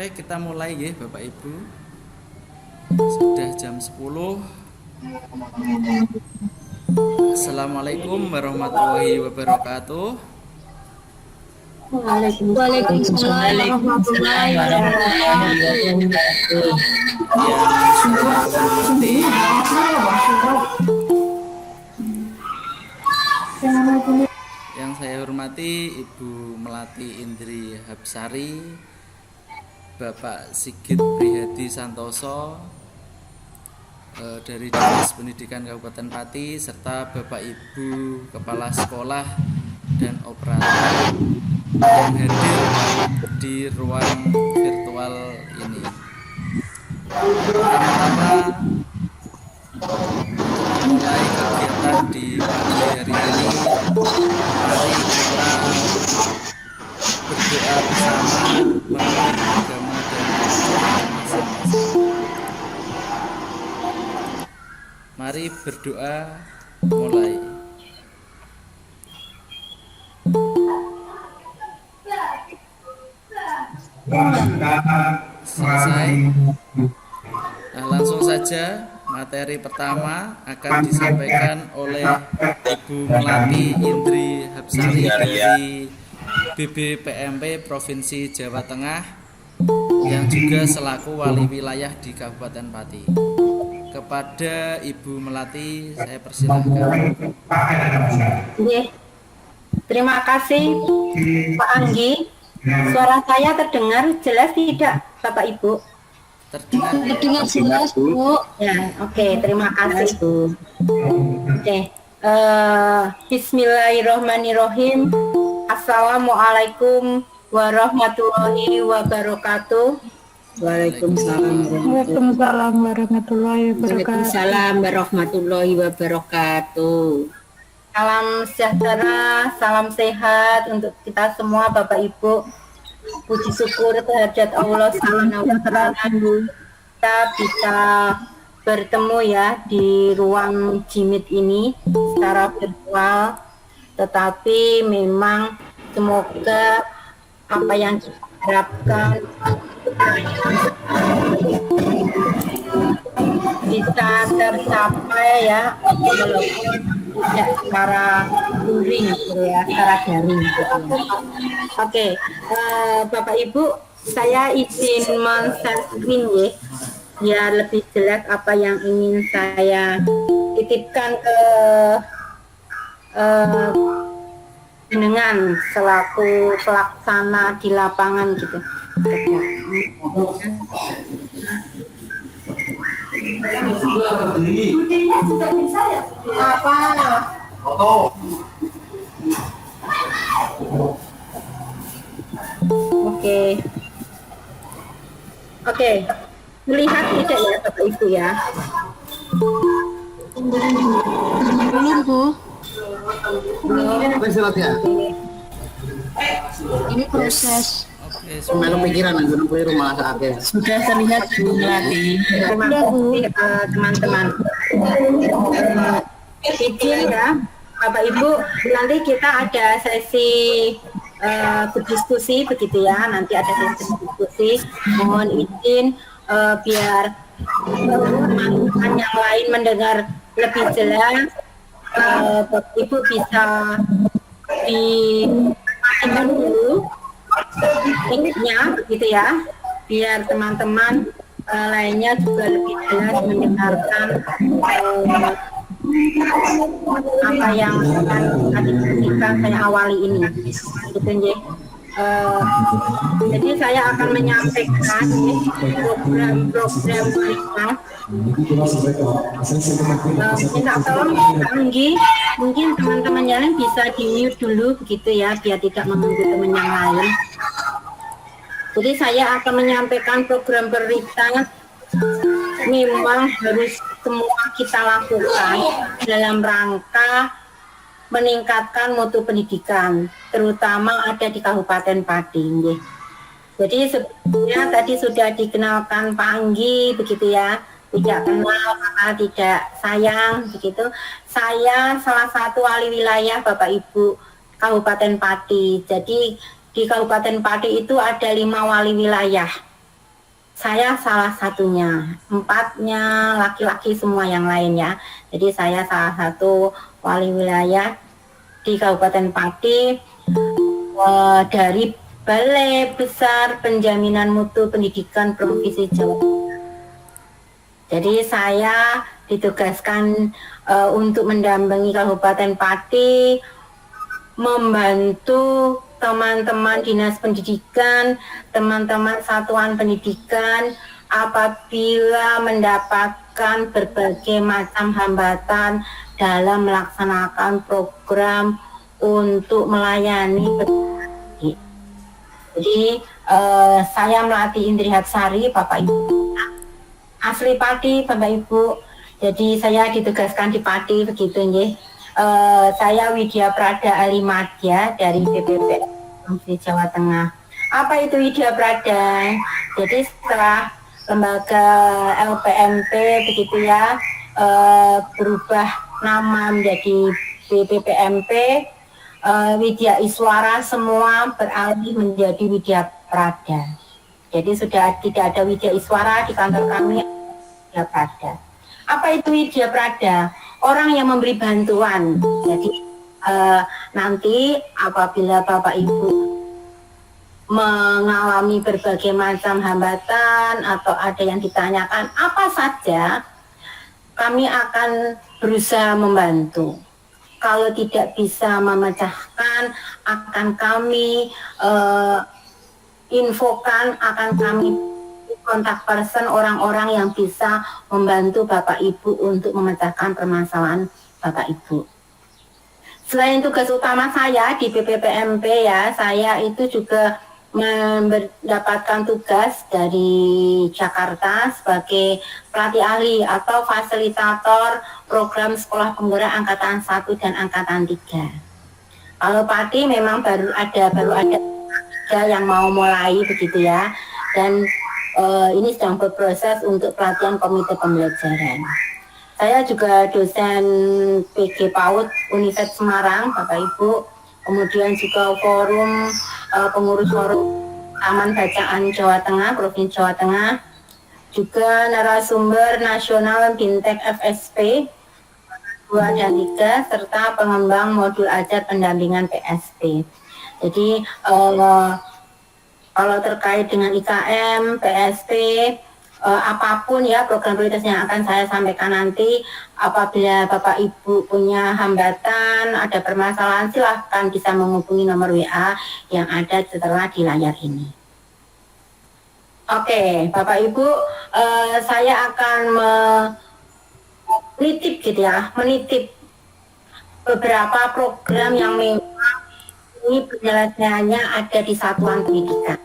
Oke, kita mulai ya Bapak Ibu. Sudah jam 10. Assalamualaikum warahmatullahi wabarakatuh. Waalaikumsalam warahmatullahi wabarakatuh. Yang saya hormati Ibu Melati Indri Habsari, Bapak Sigit Prihadi Santoso dari Dinas Pendidikan Kabupaten Pati, serta Bapak Ibu Kepala Sekolah dan Operator yang hadir di ruang virtual ini. Pertama-tama mulai kegiatan di pagi hari ini, mari kita berdoa bersama menurut agama dan kepercayaan masing-masing. Mari berdoa, mulai. Selesai. Nah, langsung saja materi pertama akan disampaikan oleh Ibu Melati Indri Habsari dari BBPMP Provinsi Jawa Tengah yang juga selaku wali wilayah di Kabupaten Pati. Kepada Ibu Melati saya persilahkan. Terima kasih Pak Anggi. Suara saya terdengar jelas tidak Bapak Ibu? Terdengar jelas Bu. Ya, oke, terima kasih Bu. Oke, Bismillahirrahmanirrahim. Assalamualaikum warahmatullahi wabarakatuh. Waalaikumsalam warahmatullahi wabarakatuh. Waalaikumsalam warahmatullahi wabarakatuh. Salam sejahtera, salam sehat untuk kita semua Bapak Ibu. Puji syukur kehadirat Allah Subhanahu wa Ta'ala, kita bisa bertemu ya di ruang Jimit ini secara virtual. Tetapi memang semoga apa yang kita harapkan bisa tercapai ya, walaupun tidak secara luring gitu ya, secara daring gitu. Oke, Bapak Ibu, saya izin men-share screen ya, biar lebih jelas apa yang ingin saya titipkan ke dengan selaku pelaksana di lapangan gitu. Oke, melihat tidak ya Bapak Ibu ya? Belum Bu. Ini proses. Sudah terlihat Bu Melati. Terima kasih teman-teman. Izin ya Bapak Ibu, nanti kita ada sesi berdiskusi begitu ya. Nanti ada sesi diskusi. Mohon izin biar teman-teman yang lain mendengar lebih jelas. Bapak Ibu bisa dimatikan dulu mic-nya begitu ya, biar teman-teman lainnya juga lebih jelas mendengarkan apa yang akan diberikan saya awali ini, gitu nggih. Jadi saya akan menyampaikan program-program prioritas. Minta tolong Kak Anggi, mungkin teman-teman yang lain bisa di mute dulu begitu ya, biar tidak mengganggu teman yang lain. Jadi saya akan menyampaikan program prioritas memang harus semua kita lakukan dalam rangka meningkatkan mutu pendidikan, terutama ada di Kabupaten Pati. Jadi sebetulnya tadi sudah dikenalkan Pak Anggi begitu ya, tidak kenal maka tidak sayang begitu. Saya salah satu wali wilayah Bapak Ibu Kabupaten Pati. Jadi di Kabupaten Pati itu ada 5 wali wilayah. Saya salah satunya, 4-nya laki-laki semua yang lainnya. Jadi saya salah satu wali wilayah di Kabupaten Pati dari Balai Besar Penjaminan Mutu Pendidikan Provinsi Jawa Tengah. Jadi saya ditugaskan untuk mendampingi Kabupaten Pati, membantu teman-teman dinas pendidikan, teman-teman satuan pendidikan apabila mendapatkan berbagai macam hambatan dalam melaksanakan program untuk melayani pendidik. Jadi saya melatih Indrihat Sari, Bapak Ibu, asli Pati, Bapak Ibu. Jadi saya ditugaskan di Pati begitu nggih. Saya Widya Prada Alimadya dari BPP Provinsi Jawa Tengah. Apa itu Widya Prada? Jadi setelah lembaga LPMP begitu ya berubah nama menjadi BPPMP, Widya Iswara semua beralih menjadi Widya Prada. Jadi sudah tidak ada Widya Iswara di kantor kami, Widya Prada. Apa itu Widya Prada? Orang yang memberi bantuan. Jadi nanti apabila Bapak Ibu mengalami berbagai macam hambatan atau ada yang ditanyakan apa saja, kami akan berusaha membantu. Kalau tidak bisa memecahkan, akan kami infokan, akan kami kontak person orang-orang yang bisa membantu Bapak Ibu untuk memecahkan permasalahan Bapak Ibu. Selain tugas utama saya di BPPMP ya, saya itu juga mendapatkan tugas dari Jakarta sebagai pelatih ahli atau fasilitator program sekolah penggerak angkatan 1 dan angkatan 3. Kalau Pati memang baru ada 3 yang mau mulai begitu ya, dan ini sedang berproses untuk pelatihan komite pembelajaran. Saya juga dosen PG PAUD Universitas Semarang, Bapak Ibu. Kemudian juga pengurus forum Taman Bacaan Jawa Tengah, Provinsi Jawa Tengah. Juga narasumber nasional Bintek FSP 2 dan 3, serta pengembang modul ajar pendampingan PSP. Jadi kalau terkait dengan IKM, PSP, apapun ya program prioritas yang akan saya sampaikan nanti, apabila Bapak Ibu punya hambatan, ada permasalahan, silahkan bisa menghubungi nomor WA yang ada setelah di layar ini. Oke, Bapak Ibu, saya akan menitip beberapa program yang memang ini penyelesaiannya ada di satuan pendidikan.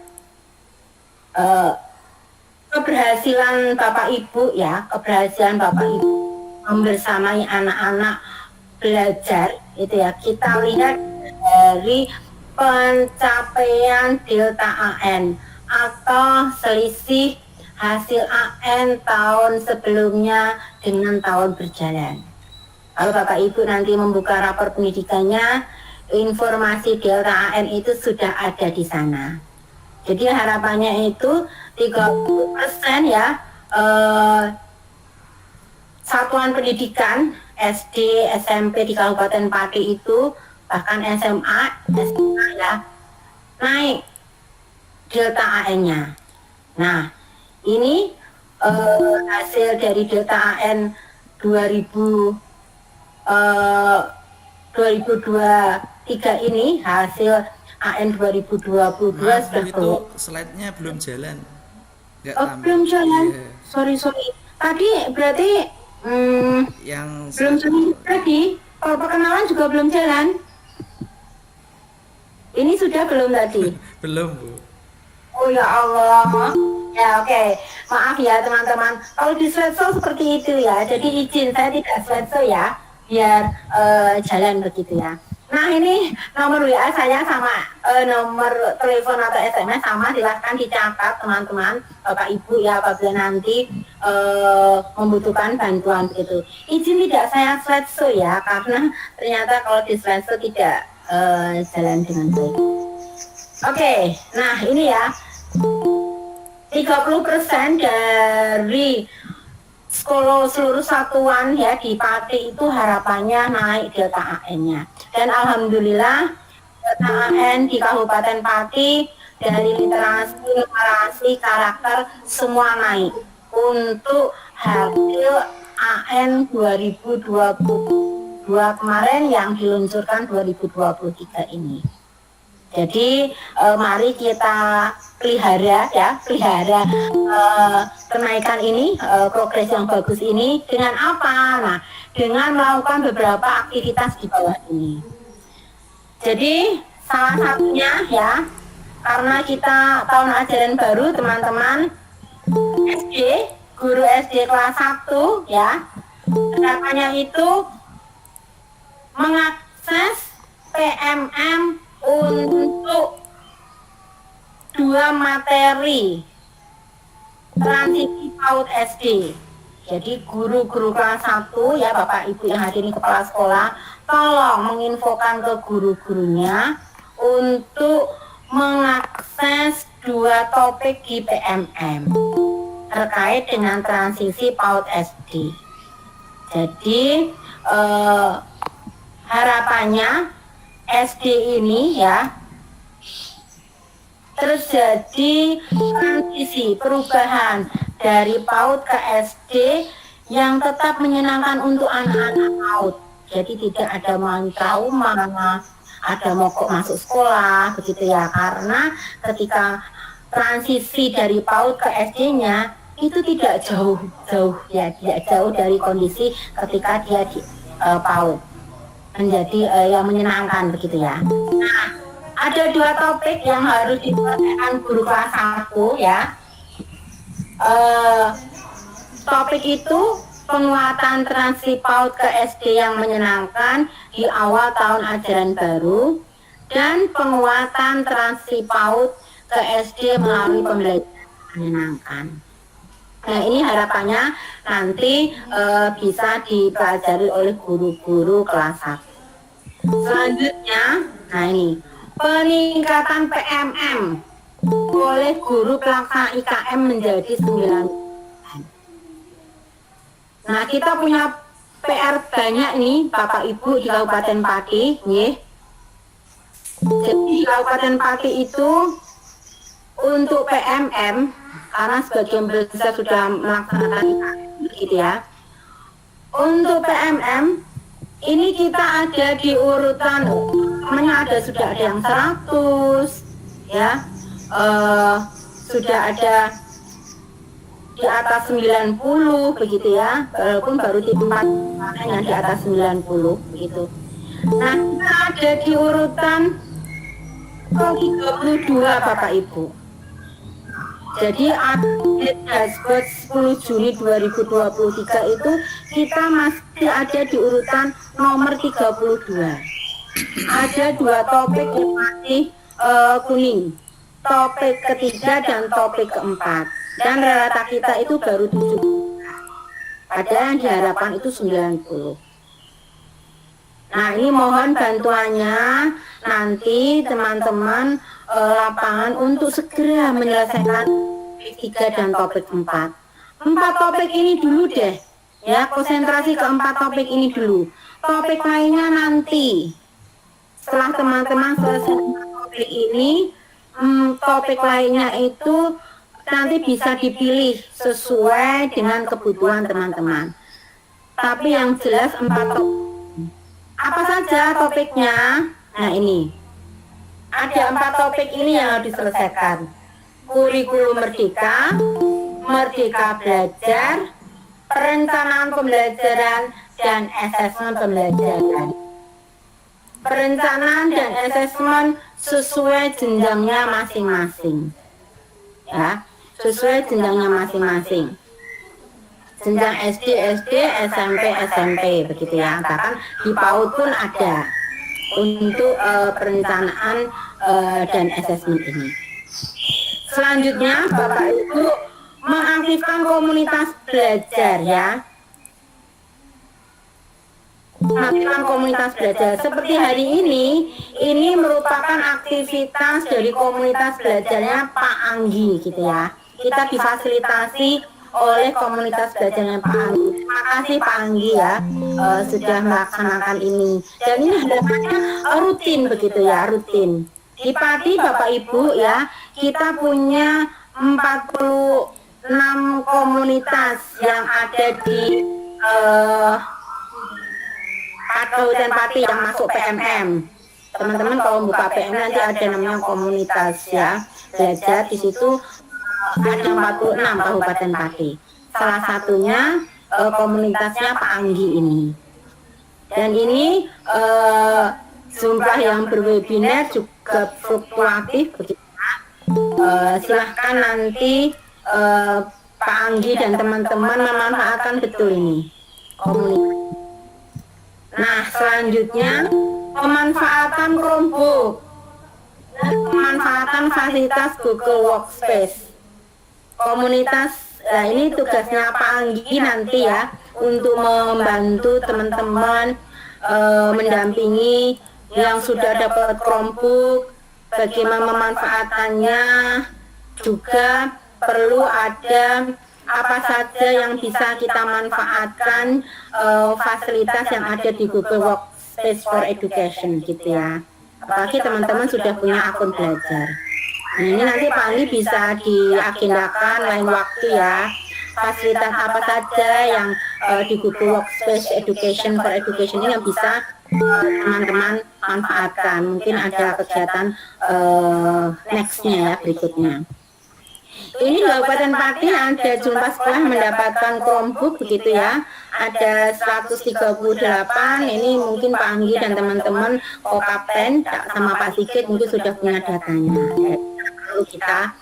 Keberhasilan Bapak Ibu ya, keberhasilan Bapak Ibu membersamai anak-anak belajar itu ya, kita lihat dari pencapaian delta AN atau selisih hasil AN tahun sebelumnya dengan tahun berjalan. Kalau Bapak Ibu nanti membuka rapor pendidikannya, informasi delta AN itu sudah ada di sana. Jadi harapannya itu 30% ya, satuan pendidikan SD, SMP di Kabupaten Pati itu, bahkan SMA ya, naik delta AN-nya. Nah, ini hasil dari delta AN 2019 eh, 2023 ini hasil AN 2022 Maaf, Bu, sudah itu keluar. slide-nya belum jalan. Nggak Oh, tampil. belum jalan. Iya. Sorry. Tadi berarti Yang belum jalan tadi. Kalau perkenalan juga belum jalan. Ini sudah belum tadi. belum, Bu. Oh ya Allah. Ya oke. Maaf ya teman-teman. Kalau di slideshow seperti itu ya. Jadi izin saya tidak slideshow ya. Biar jalan begitu ya. Nah ini nomor WA saya sama nomor telepon atau SMS sama, silahkan dicatat teman-teman, Bapak Ibu ya, apabila nanti membutuhkan bantuan begitu. Izin tidak saya slideshow ya, karena ternyata kalau di slideshow tidak jalan dengan baik. Oke, nah ini ya 30% dari seluruh satuan ya di Pati itu harapannya naik delta AN-nya. Dan alhamdulillah delta AN di Kabupaten Pati dari literasi, numerasi, karakter semua naik untuk hasil AN 2022 kemarin yang diluncurkan 2023 ini. Jadi mari kita pelihara kenaikan ini, progres yang bagus ini dengan apa? Nah, dengan melakukan beberapa aktivitas di bawah ini. Jadi salah satunya ya, karena kita tahun ajaran baru teman-teman SD, guru SD kelas 1 ya, harapannya itu mengakses PMM untuk 2 materi transisi PAUD SD. Jadi guru-guru kelas 1 ya Bapak Ibu yang hadir di kepala sekolah, tolong menginfokan ke guru-gurunya untuk mengakses 2 topik di PMM terkait dengan transisi PAUD SD. Jadi harapannya SD ini ya terjadi transisi perubahan dari PAUD ke SD yang tetap menyenangkan untuk anak-anak PAUD. Jadi tidak ada main trauma, ada mogok masuk sekolah begitu ya, karena ketika transisi dari PAUD ke SD-nya itu tidak jauh ya, tidak jauh dari kondisi ketika dia di PAUD, menjadi yang menyenangkan begitu ya. Nah, ada 2 topik yang harus diperhatikan guru kelas 1 ya. Topik itu penguatan transisi PAUD ke SD yang menyenangkan di awal tahun ajaran baru dan penguatan transisi PAUD ke SD melalui pembelajaran menyenangkan. Nah ini harapannya nanti bisa dipelajari oleh guru-guru kelas 1. Selanjutnya, nah ini peningkatan PMM oleh guru pelaksana IKM menjadi 9. Nah kita punya PR banyak nih Bapak Ibu di Kabupaten Pati, nih. Jadi di Kabupaten Pati itu untuk PMM, karena sebagian besar sudah melaksanakan IKM, gitu ya. Untuk PMM ini kita ada di urutan, namanya sudah ada yang 100 ya, sudah ada di atas 90 begitu ya, walaupun baru di tempat yang di atas 90 begitu. Nah kita ada di urutan 32 Bapak Ibu. Jadi update dashboard 10 Juni 2023 itu kita masih ada di urutan nomor 32. Ada 2 topik yang masih kuning, topik ketiga dan topik keempat, dan rata kita itu baru 7. Padahal yang diharapkan itu 90. Nah ini mohon bantuannya nanti teman-teman lapangan untuk segera menyelesaikan topik 3 dan topik 4. 4 topik ini dulu deh ya, konsentrasi ke 4 topik ini dulu. Topik lainnya nanti setelah teman-teman selesai topik ini, topik lainnya itu nanti bisa dipilih sesuai dengan kebutuhan teman-teman. Tapi yang jelas 4 topik Apa saja topiknya? Nah ini, ada 4 topik ini yang harus diselesaikan. Kurikulum Merdeka, Merdeka Belajar, Perencanaan Pembelajaran, dan Asesmen Pembelajaran. Perencanaan dan asesmen sesuai jenjangnya masing-masing. Ya, sesuai jenjangnya masing-masing. Jenjang SD, SMP, begitu ya. Bahkan di PAUD pun ada untuk perencanaan dan asesmen ini. Selanjutnya, Bapak Ibu mengaktifkan komunitas belajar ya. Mengaktifkan komunitas belajar seperti hari ini merupakan aktivitas dari komunitas belajarnya Pak Anggi gitu ya. Kita difasilitasi oleh komunitas belajarnya Pak Anggi. Terima kasih Pak Anggi ya, sudah melaksanakan ini. Dan ini hendaknya rutin begitu ya, rutin. Di Pati Bapak Ibu ya, kita punya 46 komunitas yang ada di Kabupaten Pati yang masuk PMM. Teman-teman kalau buka PMM nanti ada namanya komunitas ya belajar, di situ ada 46 Kabupaten Pati. Salah satunya komunitasnya Pak Anggi ini. Dan ini jumlah yang berwebinar juga fluktuatif begitu. Silahkan nanti Pak Anggi dan teman-teman memanfaatkan betul ini komunitas. Nah, selanjutnya pemanfaatan Chromebook, pemanfaatan fasilitas Google Workspace. Komunitas, nah ini tugasnya Pak Anggi nanti ya, untuk membantu teman-teman mendampingi yang sudah dapat Chromebook, bagaimana memanfaatannya, juga perlu ada apa saja yang bisa kita manfaatkan fasilitas yang ada di Google Workspace for Education gitu ya. Apalagi teman-teman sudah punya akun belajar. Nah, ini nanti Pak Anggi bisa diagendakan lain waktu ya. Fasilitas apa saja yang di Google Workspace Education for Education ini yang bisa teman-teman manfaatkan. Mungkin ada kegiatan nextnya ya, berikutnya. Ini Kabupaten Pati ada jumlah sekolah mendapatkan Chromebook begitu ya. Ada 138. Ini mungkin Pak Anggi dan teman-teman Kopapten sama Pak Sigit mungkin sudah punya datanya. Perlu kita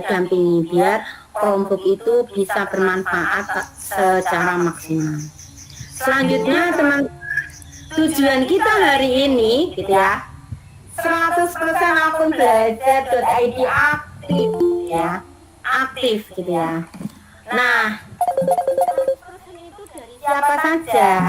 dampingi biar Chromebook itu bisa bermanfaat secara maksimal. Selanjutnya teman, tujuan kita hari ini gitu ya, 100% akun belajar.id aktif ya. Aktif gitu ya. Nah, itu dari siapa saja?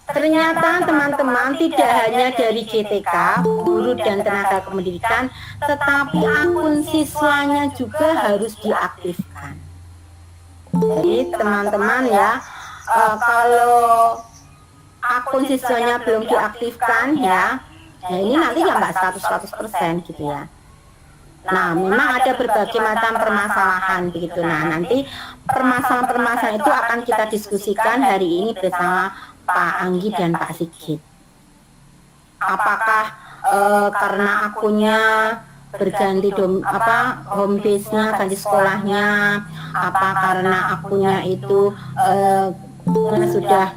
Ternyata teman-teman tidak hanya dari GTK, guru dan tenaga pendidikan, tetapi akun siswanya juga harus diaktifkan. Jadi teman-teman ya, kalau akun siswanya belum diaktifkan ya, ini nanti ya nggak 100% gitu ya. Nah, memang ada berbagai macam permasalahan begitu. Nah, nanti permasalahan-permasalahan itu akan kita diskusikan hari ini bersama Pak Anggi dan Pak Sigit. Apakah karena akunnya berganti home base-nya, ganti sekolahnya, apa karena akunnya itu sudah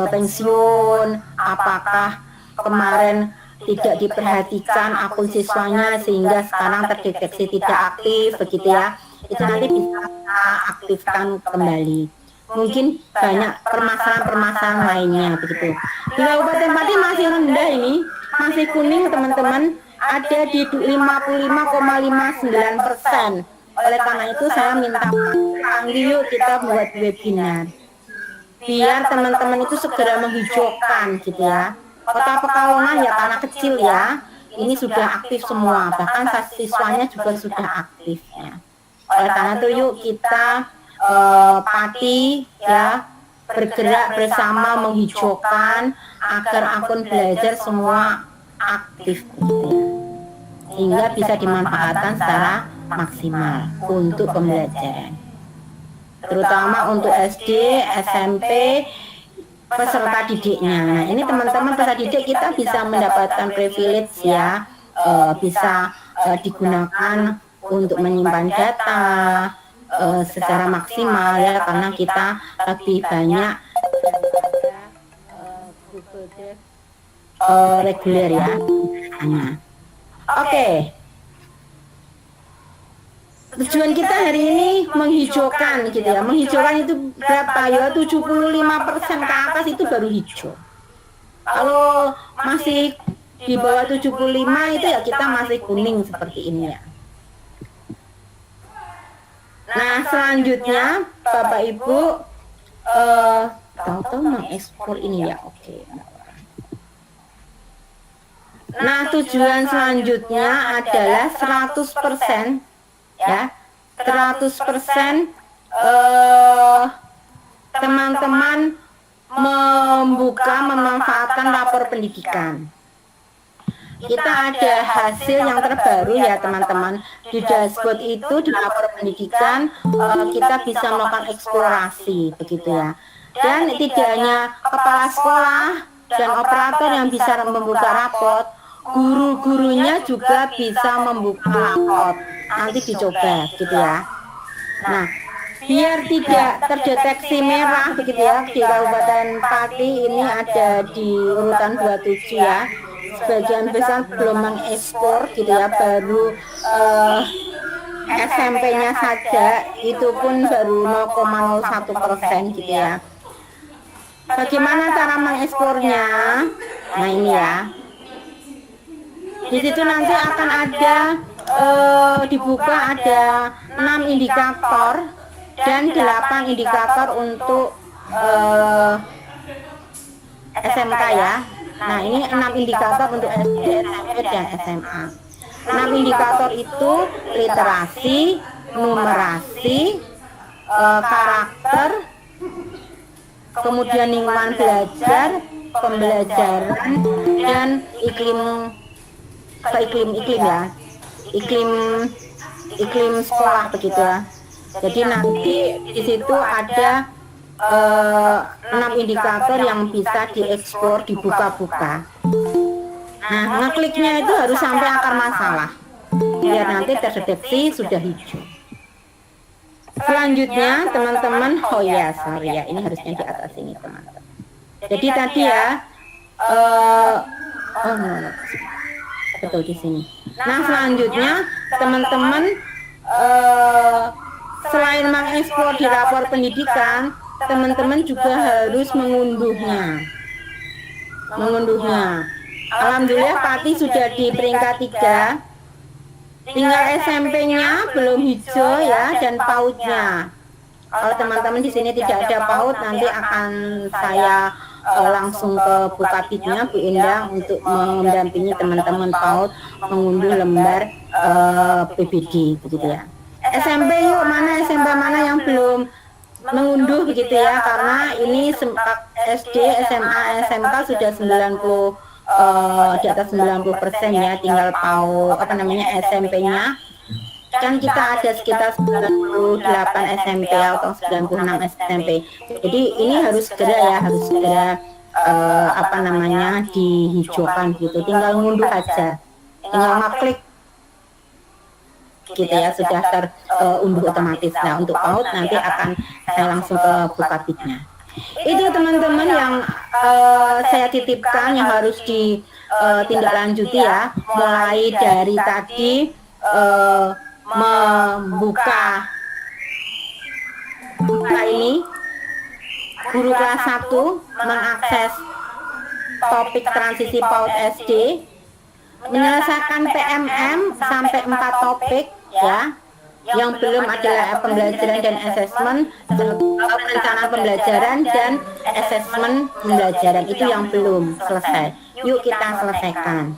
pensiun, apakah kemarin tidak diperhatikan akun siswanya sehingga sekarang terdeteksi tidak aktif begitu ya, itu nanti bisa kita aktifkan kembali. Mungkin banyak permasalahan-permasalahan lainnya begitu. Di Kabupaten Pati masih rendah ini, masih kuning teman-teman, ada di 55,59%. Oleh karena itu saya minta Anggi yuk kita buat webinar biar teman-teman itu segera menghijaukan gitu ya. Kota Pekalongan ya karena kecil ya, ini sudah aktif semua, bahkan siswanya juga sudah aktif ya. Oleh karena itu yuk kita Pati ya bergerak bersama menghijaukan agar akun belajar semua aktif gitu ya. Sehingga bisa dimanfaatkan secara maksimal untuk pembelajaran. Terutama untuk SD, SMP peserta didiknya. Nah, ini teman-teman peserta didik kita bisa mendapatkan privilege ya, bisa digunakan untuk menyimpan data secara maksimal ya, karena kita lebih banyak Google Drive reguler ya. Oke. Tujuan kita hari ini menghijaukan gitu ya. Menghijaukan itu berapa ya? 75% ke atas itu baru hijau. Kalau masih di bawah 75 itu ya kita masih kuning seperti ini ya. Nah, selanjutnya Bapak Ibu tahu-tahu mengekspor ini ya. Oke. Nah, tujuan selanjutnya adalah 100% ya, 100% teman-teman memanfaatkan rapor pendidikan. Kita ada hasil yang terbaru ya teman-teman. Di dashboard itu, di rapor pendidikan, kita bisa melakukan eksplorasi begitu ya. Dan tidak hanya kepala sekolah dan operator yang bisa membuka rapor, guru-gurunya juga bisa membuka rapor. Nanti dicoba gitu ya. Nah, biar tidak terdeteksi merah begitu ya, di Kabupaten Pati ini ada di urutan 27 ya. Sebagian besar belum mengekspor gitu ya, baru SMP-nya saja, itu pun baru 0,01% gitu ya. Bagaimana cara mengekspornya? Nah ini ya. Di situ nanti akan ada dibuka ada 6 indikator dan 8 indikator untuk SMK ya. Nah ini 6 indikator untuk SD, SMP, dan SMA. 6 indikator itu literasi, numerasi, karakter, kemudian lingkungan belajar, pembelajaran, dan iklim ya, iklim sekolah begitu ya. Jadi nanti di situ ada 6 indikator yang bisa diekspor, dibuka-buka. Nah, ngekliknya itu harus sampai akar masalah biar nanti terdeteksi sudah hijau. Selanjutnya teman-teman, oh ya sorry ya, ini harusnya di atas ini teman-teman. Jadi tadi ya, betul di sini. Nah selanjutnya teman-teman, selain mengeksplor di rapor pendidikan, teman-teman juga harus mengunduhnya. Alhamdulillah Pati sudah di peringkat 3. Tinggal SMP-nya belum hijau ya, dan PAUD-nya. Kalau teman-teman di sini tidak ada PAUD, nanti akan saya langsung ke Bukabidnya, Bu Indah, untuk mendampingi teman-teman PAUD mengunduh lembar PBD begitu ya. SMP yuk, mana SMP mana yang belum mengunduh begitu ya, karena ini SD, SMA, SMK sudah 90 di atas 90% ya, tinggal PAUD SMP-nya kan kita ada sekitar 98 SMP atau 96 SMP. Jadi ini harus segera dihijaukan gitu, tinggal ngunduh aja, tinggal ngeklik gitu ya, sudah terunduh otomatis. Nah untuk PAUD nanti akan saya langsung ke Bukabidnya. Itu teman-teman yang saya titipkan yang harus ditindaklanjuti ya, mulai dari tadi membuka ini guru kelas 1 mengakses topik transisi PAUD SD, menyelesaikan PMM sampai 4 topik ya. Yang belum adalah pembelajaran dan asesmen, perencanaan pembelajaran dan asesmen pembelajaran, itu yang belum selesai. Yuk kita selesaikan.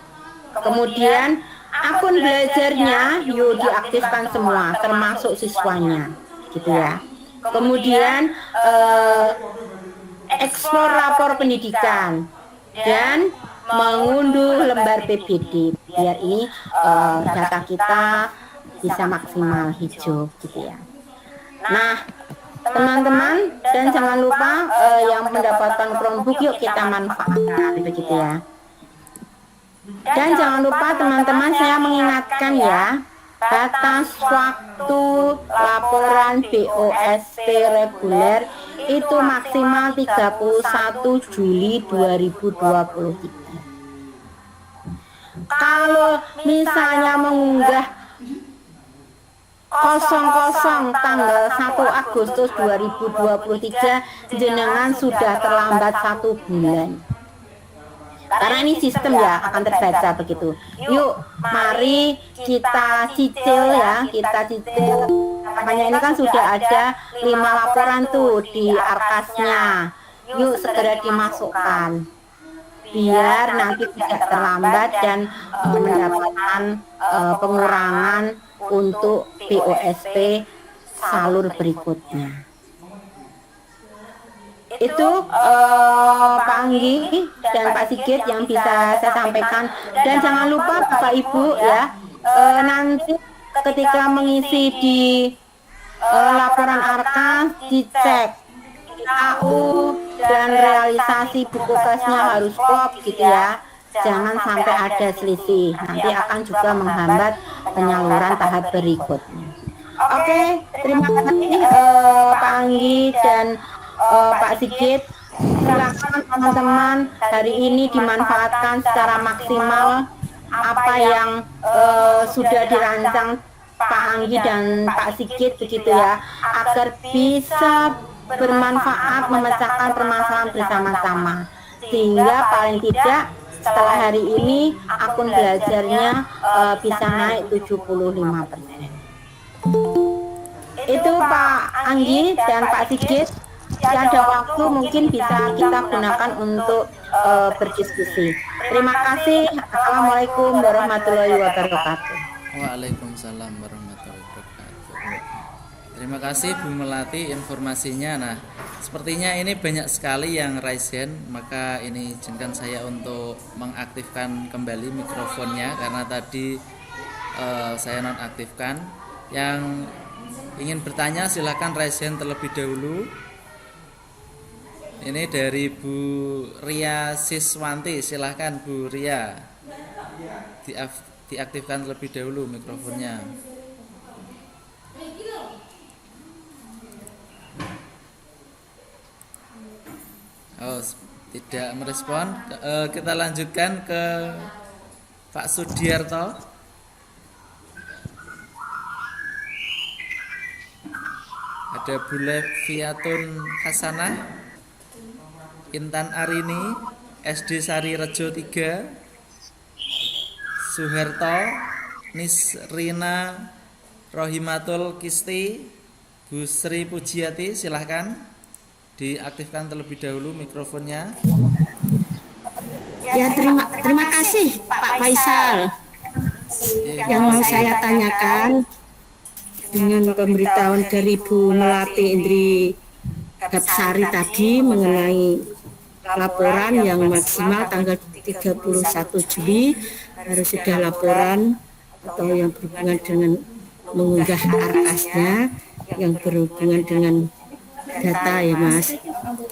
Kemudian akun belajarnya yuk diaktifkan semua, termasuk siswanya, gitu ya. Kemudian ekspor rapor pendidikan dan mengunduh lembar PBD biar ini data kita bisa maksimal hijau gitu ya. Nah teman-teman, dan jangan lupa yang mendapatkan Chromebook yuk kita manfaatkan begitu ya. Dan jangan lupa teman-teman, saya mengingatkan ya, batas waktu laporan BOSP reguler itu maksimal 31 Juli 2023. Kalau misalnya mengunggah 00 tanggal 1 Agustus 2023, jenengan sudah terlambat 1 bulan. Karena ini sistem ya akan terbaca begitu. Yuk, mari kita cicil ya, kita cicil. Makanya ini kan sudah ada 5 laporan tuh di arkasnya. Yuk segera dimasukkan, biar nanti tidak terlambat dan mendapatkan pengurangan untuk BOSP salur berikutnya. Itu Pak Anggi dan Pak Sigit yang bisa saya sampaikan. Dan jangan lupa Bapak Ibu ya, nanti ketika mengisi di laporan arkas dicek KU dan realisasi buku kasnya harus klop gitu ya. Jangan sampai ada selisih, nanti akan juga menghambat penyaluran tahap berikutnya. Oke, terima kasih Pak Anggi dan Pak Sigit. Silakan teman-teman, hari ini dimanfaatkan secara maksimal apa yang sudah dirancang Pak Anggi dan Pak Sigit begitu ya, agar bisa bermanfaat memecahkan permasalahan bersama-sama, sehingga paling tidak setelah hari ini akun belajarnya bisa naik 75%. Itu Pak Anggi dan Pak Sigit. Jika ada waktu mungkin bisa kita gunakan untuk berdiskusi. Terima kasih. Assalamualaikum warahmatullahi wabarakatuh. Waalaikumsalam warahmatullahi wabarakatuh. Terima kasih Bu Melati informasinya. Nah, sepertinya ini banyak sekali yang raise hand, maka ini izinkan saya untuk mengaktifkan kembali mikrofonnya karena tadi saya nonaktifkan. Yang ingin bertanya silakan raise hand terlebih dahulu. Ini dari Bu Ria Siswanti, silahkan Bu Ria, diaktifkan terlebih dahulu mikrofonnya. Oh, tidak merespon. Kita lanjutkan ke Pak Sudiarto. Ada Bu Leviatun Hasanah, Intan Arini, SD Sari Rejo 3, Suherto, Nisrina Rohimatul Kisti, Bu Sri Pujiati, silahkan diaktifkan terlebih dahulu mikrofonnya. Ya, terima kasih Pak Faisal. Yang mau saya tanyakan dengan pemberitahuan dari Bu Melati Indri Gapsari tadi mengenai laporan yang maksimal tanggal 31 Juli harus sudah laporan atau yang berhubungan dengan mengunggah arkasnya, yang berhubungan dengan data ya Mas.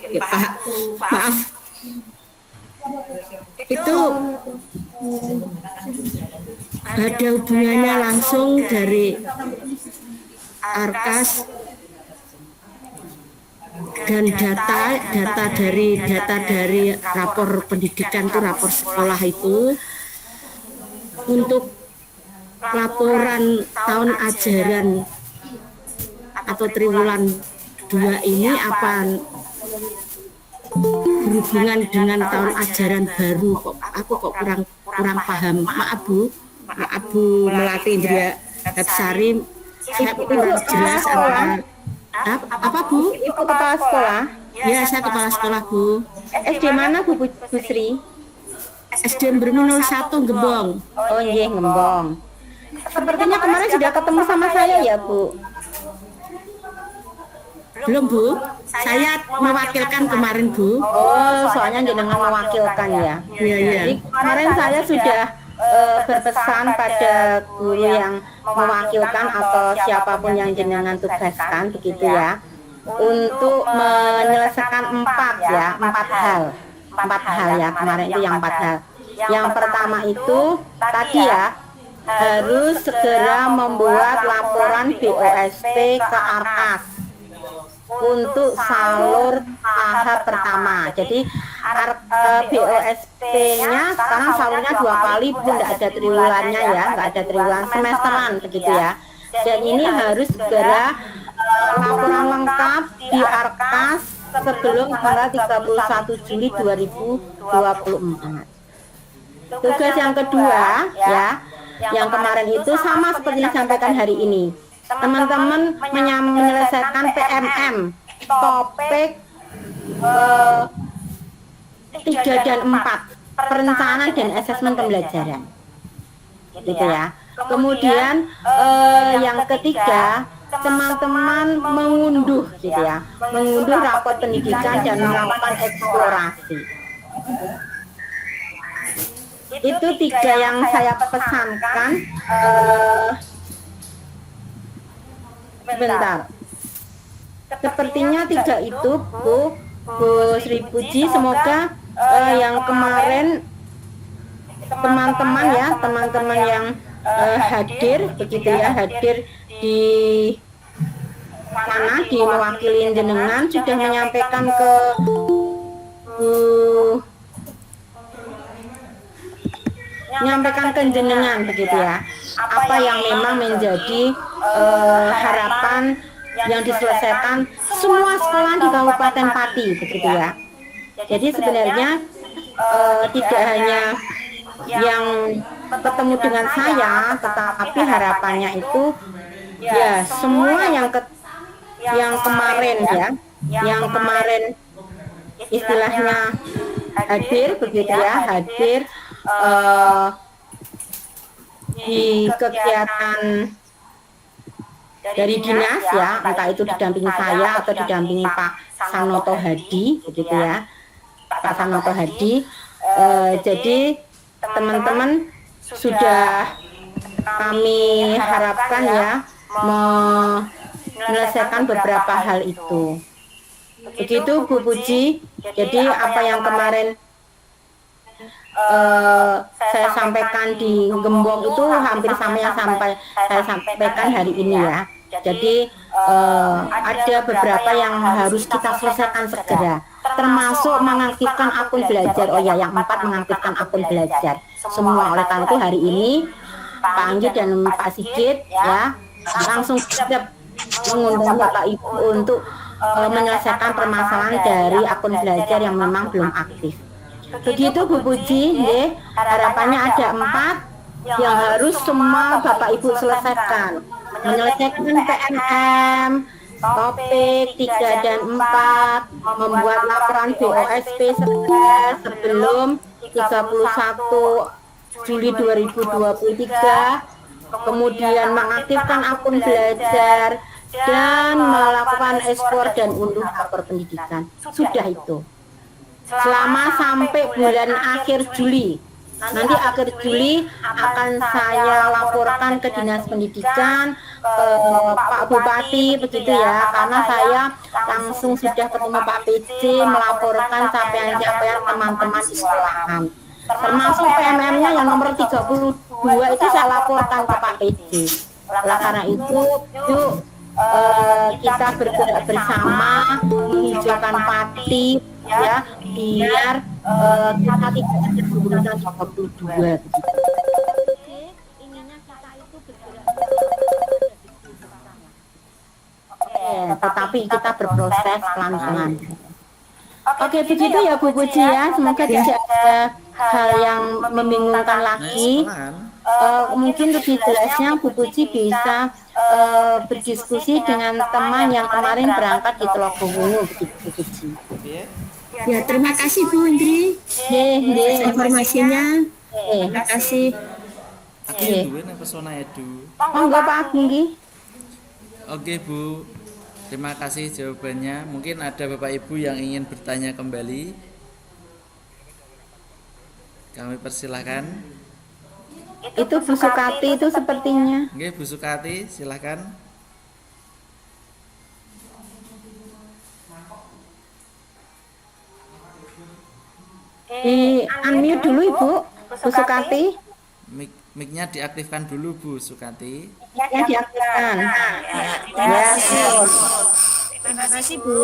Ya Pak, maaf. Itu ada hubungannya langsung dari arkas dan data dari rapor pendidikan itu, rapor sekolah itu untuk laporan tahun ajaran atau triwulan 2 ini apa berhubungan dengan tahun ajaran baru? Aku kok kurang paham. Maaf Bu Melati Indria Gapsari, saya kurang jelas apa Bu? Ibu kepala sekolah? Ya, saya kepala sekolah Bu. SD mana Bu Sri? SD Bermu 01 Gembong. Oh iya, Gembong. Sepertinya kemarin sudah ketemu sama saya ya Bu? Belum Bu, saya mewakilkan kemarin Bu. Oh, soalnya jenengan mewakilkan ya. Iya. Jadi kemarin saya sudah berpesan pada guru yang mewakilkan atau siapapun yang jenengan tugaskan begitu ya. untuk menyelesaikan empat hal ya, kemarin itu yang 4 hal. Yang pertama itu tadi ya, harus segera membuat laporan BOSP ke Arkas untuk salur tahap pertama. Jadi BOSP-nya sekarang salurnya 2 kali, Bu, tidak ada triwulannya ya, nggak ada triwulan, semesteran begitu ya. Dan ini harus segera laporan lengkap di Arkas sebelum tanggal 31 Juli 2024. Tugas yang kedua ya, yang kemarin itu sama seperti yang disampaikan hari ini. Teman-teman menyelesaikan PMM topik 3 dan 4, perencanaan dan asesmen pembelajaran, gitu ya. Kemudian yang ketiga, teman-teman mengunduh, gitu ya, mengunduh rapor pendidikan dan melakukan eksplorasi. Itu 3 yang saya pesankan. Bentar. Sepertinya 3 itu, Bu Sri Puji. Semoga yang kemarin teman-teman yang hadir begitu ya, hadir di mana, di mewakili jenengan, sudah menyampaikan ke jenengan begitu ya, apa yang memang menjadi harapan yang diselesaikan semua sekolah di Kabupaten Pati begitu ya. Jadi sebenarnya tidak hanya yang ketemu dengan saya, tetapi harapannya itu ya semua yang kemarin ya, yang kemarin istilahnya hadir begitu ya, hadir di kegiatan dari dinas ya, entah itu didampingi saya atau didampingi Pak Sanoto Hadi begitu ya, Pak Sanoto Hadi. Jadi teman-teman sudah kami harapkan ya menyelesaikan beberapa hal itu. Begitu Bu Puji. Jadi apa yang kemarin saya sampaikan di Gembong itu hampir sama yang saya sampaikan hari ini ya. Jadi ada beberapa yang harus kita selesaikan segera, termasuk mengaktifkan akun belajar. Oh ya, yang 4 mengaktifkan akun belajar semua. Oleh karena itu hari ini Pak Anggi dan Pak Sigit ya langsung siap mengundang Bapak Ibu untuk menyelesaikan permasalahan dari akun belajar yang memang belum aktif. Begitu Bu Puji, harapannya ada 4 yang harus semua Bapak Ibu selesaikan. Menyelesaikan PMM, topik 3 dan 4, membuat laporan BOSP sebelum 31 Juli 2023, kemudian mengaktifkan akun belajar, dan melakukan ekspor dan unduh lapor pendidikan. Sudah itu. Selama sampai bulan akhir Juli. Nanti akhir Juli akan saya laporkan ke Dinas Pendidikan, ke Pak Bupati begitu ya, karena saya langsung sudah ketemu Pak PJ melaporkan capaian-capaian teman-teman di sekolahan. Termasuk PMM-nya yang nomor 32 itu saya laporkan ke Pak PJ. Oleh karena itu, yuk kita bergerak bersama menghijaukan Pati ya, biar kita tidak ada keburukan 32 begitu. Inginnya kita itu bergerak tetapi kita berproses pelan-pelan. Oke, begitu ya Bu Puji ya, semoga tidak ada hal yang membingungkan lagi. Mungkin lebih jelasnya Bu Puji bisa berdiskusi dengan teman yang kemarin berangkat di Telogowungu begitu Bu Puji. Ya, terima kasih Bu Indri informasinya. Terima kasih. Monggo Pak Agung. Oke Bu, terima kasih jawabannya. Mungkin ada Bapak Ibu yang ingin bertanya kembali. Kami persilahkan. Itu Bu Sukati itu sepertinya. Oke, Bu Sukati, silakan. Di unmute dulu Ibu, Bu Sukati. Mic-nya diaktifkan dulu Bu Sukati. Yang diaktifkan. Ya, Terima kasih Bu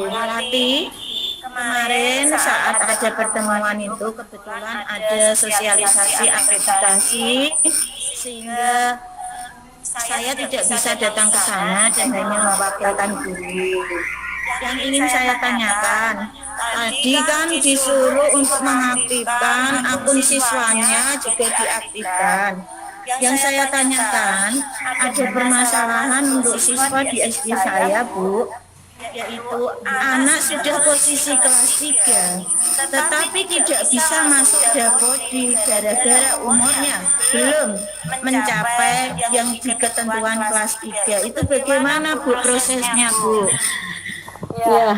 Melati. Kemarin saat ada pertemuan itu kebetulan ada sosialisasi akreditasi sehingga saya tidak bisa datang ke sana dan hanya mewakilkan guru. Yang ingin saya tanyakan, tadi kan disuruh untuk mengaktifkan akun siswanya juga diaktifkan. Yang saya tanyakan, ada permasalahan untuk siswa di SD saya, Bu, yaitu anak sudah posisi kelas 3, tetapi tidak bisa masuk Dapodik gara-gara umurnya belum mencapai yang di ketentuan kelas 3. Itu bagaimana Bu prosesnya, Bu? Ya,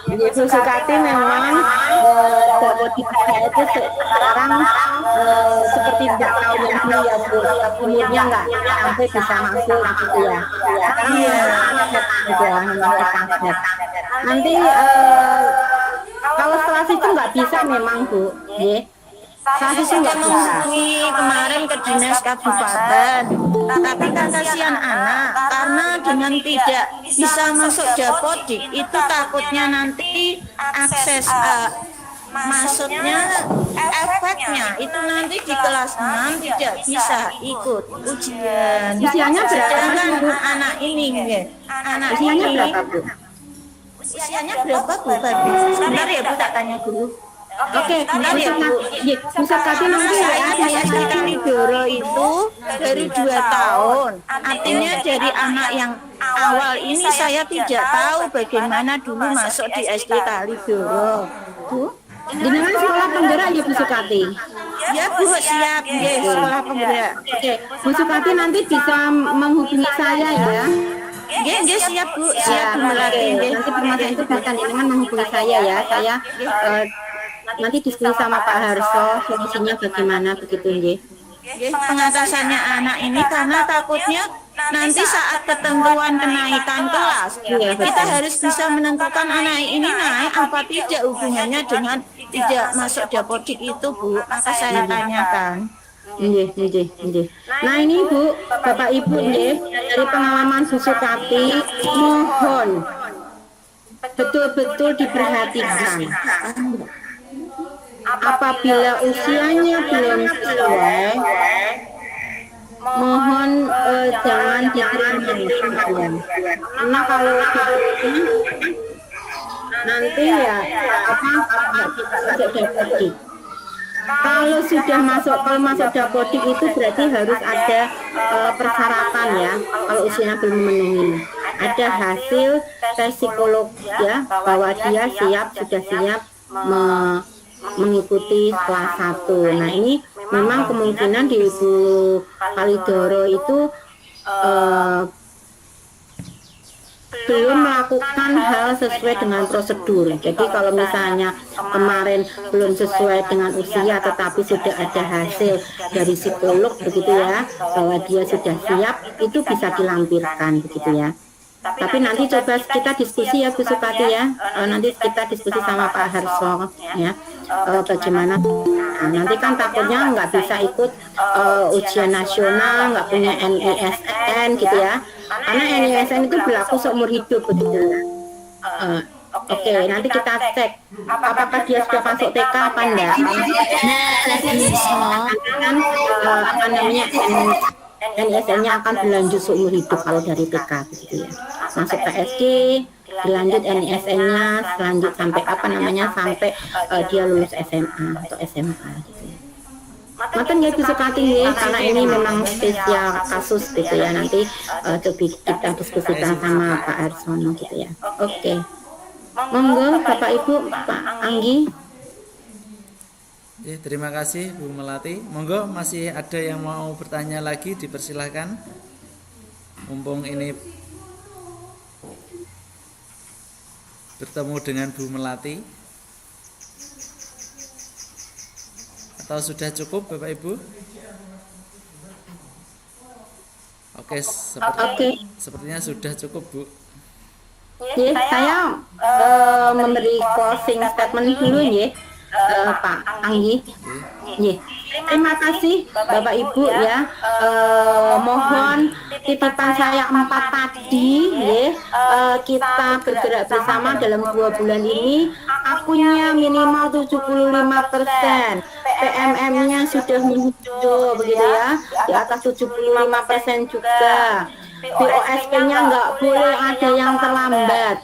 Ibu Sukati memang Dapodik saya itu sekarang seperti tidak tahu yang dulu ya Bu, umurnya nggak sampai bisa masuk gitu ya. Sekarang ya, nanti kalau kelas itu nggak bisa memang Bu, ya. Kelas itu nggak bisa. Menghubungi kemarin ke dinas kabupaten, tapi kan kasihan anak karena dengan tidak bisa masuk Dapodik itu takutnya nanti akses maksudnya efeknya itu nanti di kelas 6 tidak bisa ikut ujian. Usianya berapa Sedangkan Bu? anak ini ya, anak Usianya ini berapa Bu? usianya berapa Bu? Sebentar ya Bu, tak tanya dulu. Oke, Bentar ya Bu. Bu Sukati nanti ya. Saya di SD Kalidoro itu dari 2 tahun. Artinya dari anak yang awal ini saya tidak tahu bagaimana dulu masuk di SD Kalidoro. Bu? Dengan sekolah penggerak ya Bu Sukati. Ya Bu, siap. Ya, sekolah penggerak. Oke, Bu Sukati nanti bisa menghubungi saya ya. Ya, siap Bu. Siap Bu Melati. Oke, nanti permasalahan itu bisa dengan menghubungi saya ya. Saya nanti diskusi sama Pak Harso solusinya bagaimana begitu nggih. Pengatasannya anak ini karena takutnya nanti saat ketentuan kenaikan kelas kita harus bisa menentukan anak ini naik apa tidak hubungannya dengan tidak masuk Dapodik itu Bu, maka saya tanyakan. Nggih. Nah ini Bu, Bapak Ibu nggih, dari pengalaman Bu Sukati mohon betul-betul diperhatikan. Apabila usianya belum sesuai, mohon jangan diterima ujian. Karena kalau nanti ya nggak masuk Dapodik. Kalau sudah masuk Dapodik itu berarti harus ada persyaratan ya. Kalau usianya belum memenuhi, ada hasil tes psikolog ya bahwa dia sudah siap mengikuti kelas 1. Nah ini memang kemungkinan di Ibu Kalidoro itu belum melakukan hal sesuai dengan prosedur. Jadi kalau misalnya kemarin belum sesuai dengan usia tetapi sudah ada hasil dari psikolog begitu ya bahwa dia sudah siap, itu bisa dilampirkan begitu ya. Tapi nanti coba kita diskusi ya Bu Sukati ya. Nanti kita diskusi sama Pak Harso ya. Bagaimana? Nah, nanti kan takutnya nggak bisa ikut ujian nasional, nggak punya NISN gitu ya. Karena NISN itu berlaku seumur hidup begitu. Oke, nanti kita cek apakah dia sudah masuk TK apa enggak. Kan apa namanya NISN-nya akan berlanjut seumur hidup kalau dari TK gitu ya. Masuk ke SD, dilanjut NISN-nya, selanjut sampai apa namanya sampai dia lulus SMA atau SMA gitu ya. Maten ya Bu Sukati ya, karena ini memang spesial kasus gitu ya. Nanti coba kita diskusikan sama Pak Arsono gitu ya. Oke. Monggo Bapak Ibu, Pak Anggi. Ya, terima kasih Bu Melati. Monggo masih ada yang mau bertanya lagi, dipersilahkan. Mumpung ini bertemu dengan Bu Melati. Atau sudah cukup Bapak Ibu? Oke, sepertinya sudah cukup Bu. Saya memberi closing statement dulu ya, Pak Anggi. Ye. Terima kasih Bapak Ibu ya. Mohon titipan saya 4 tadi ya. Kita bergerak bersama dalam 2 bulan ini. Akunnya minimal 75%. PMM-nya sudah muncul begitu ya. Di atas 75% juga. POSP-nya nggak boleh ada yang terlambat.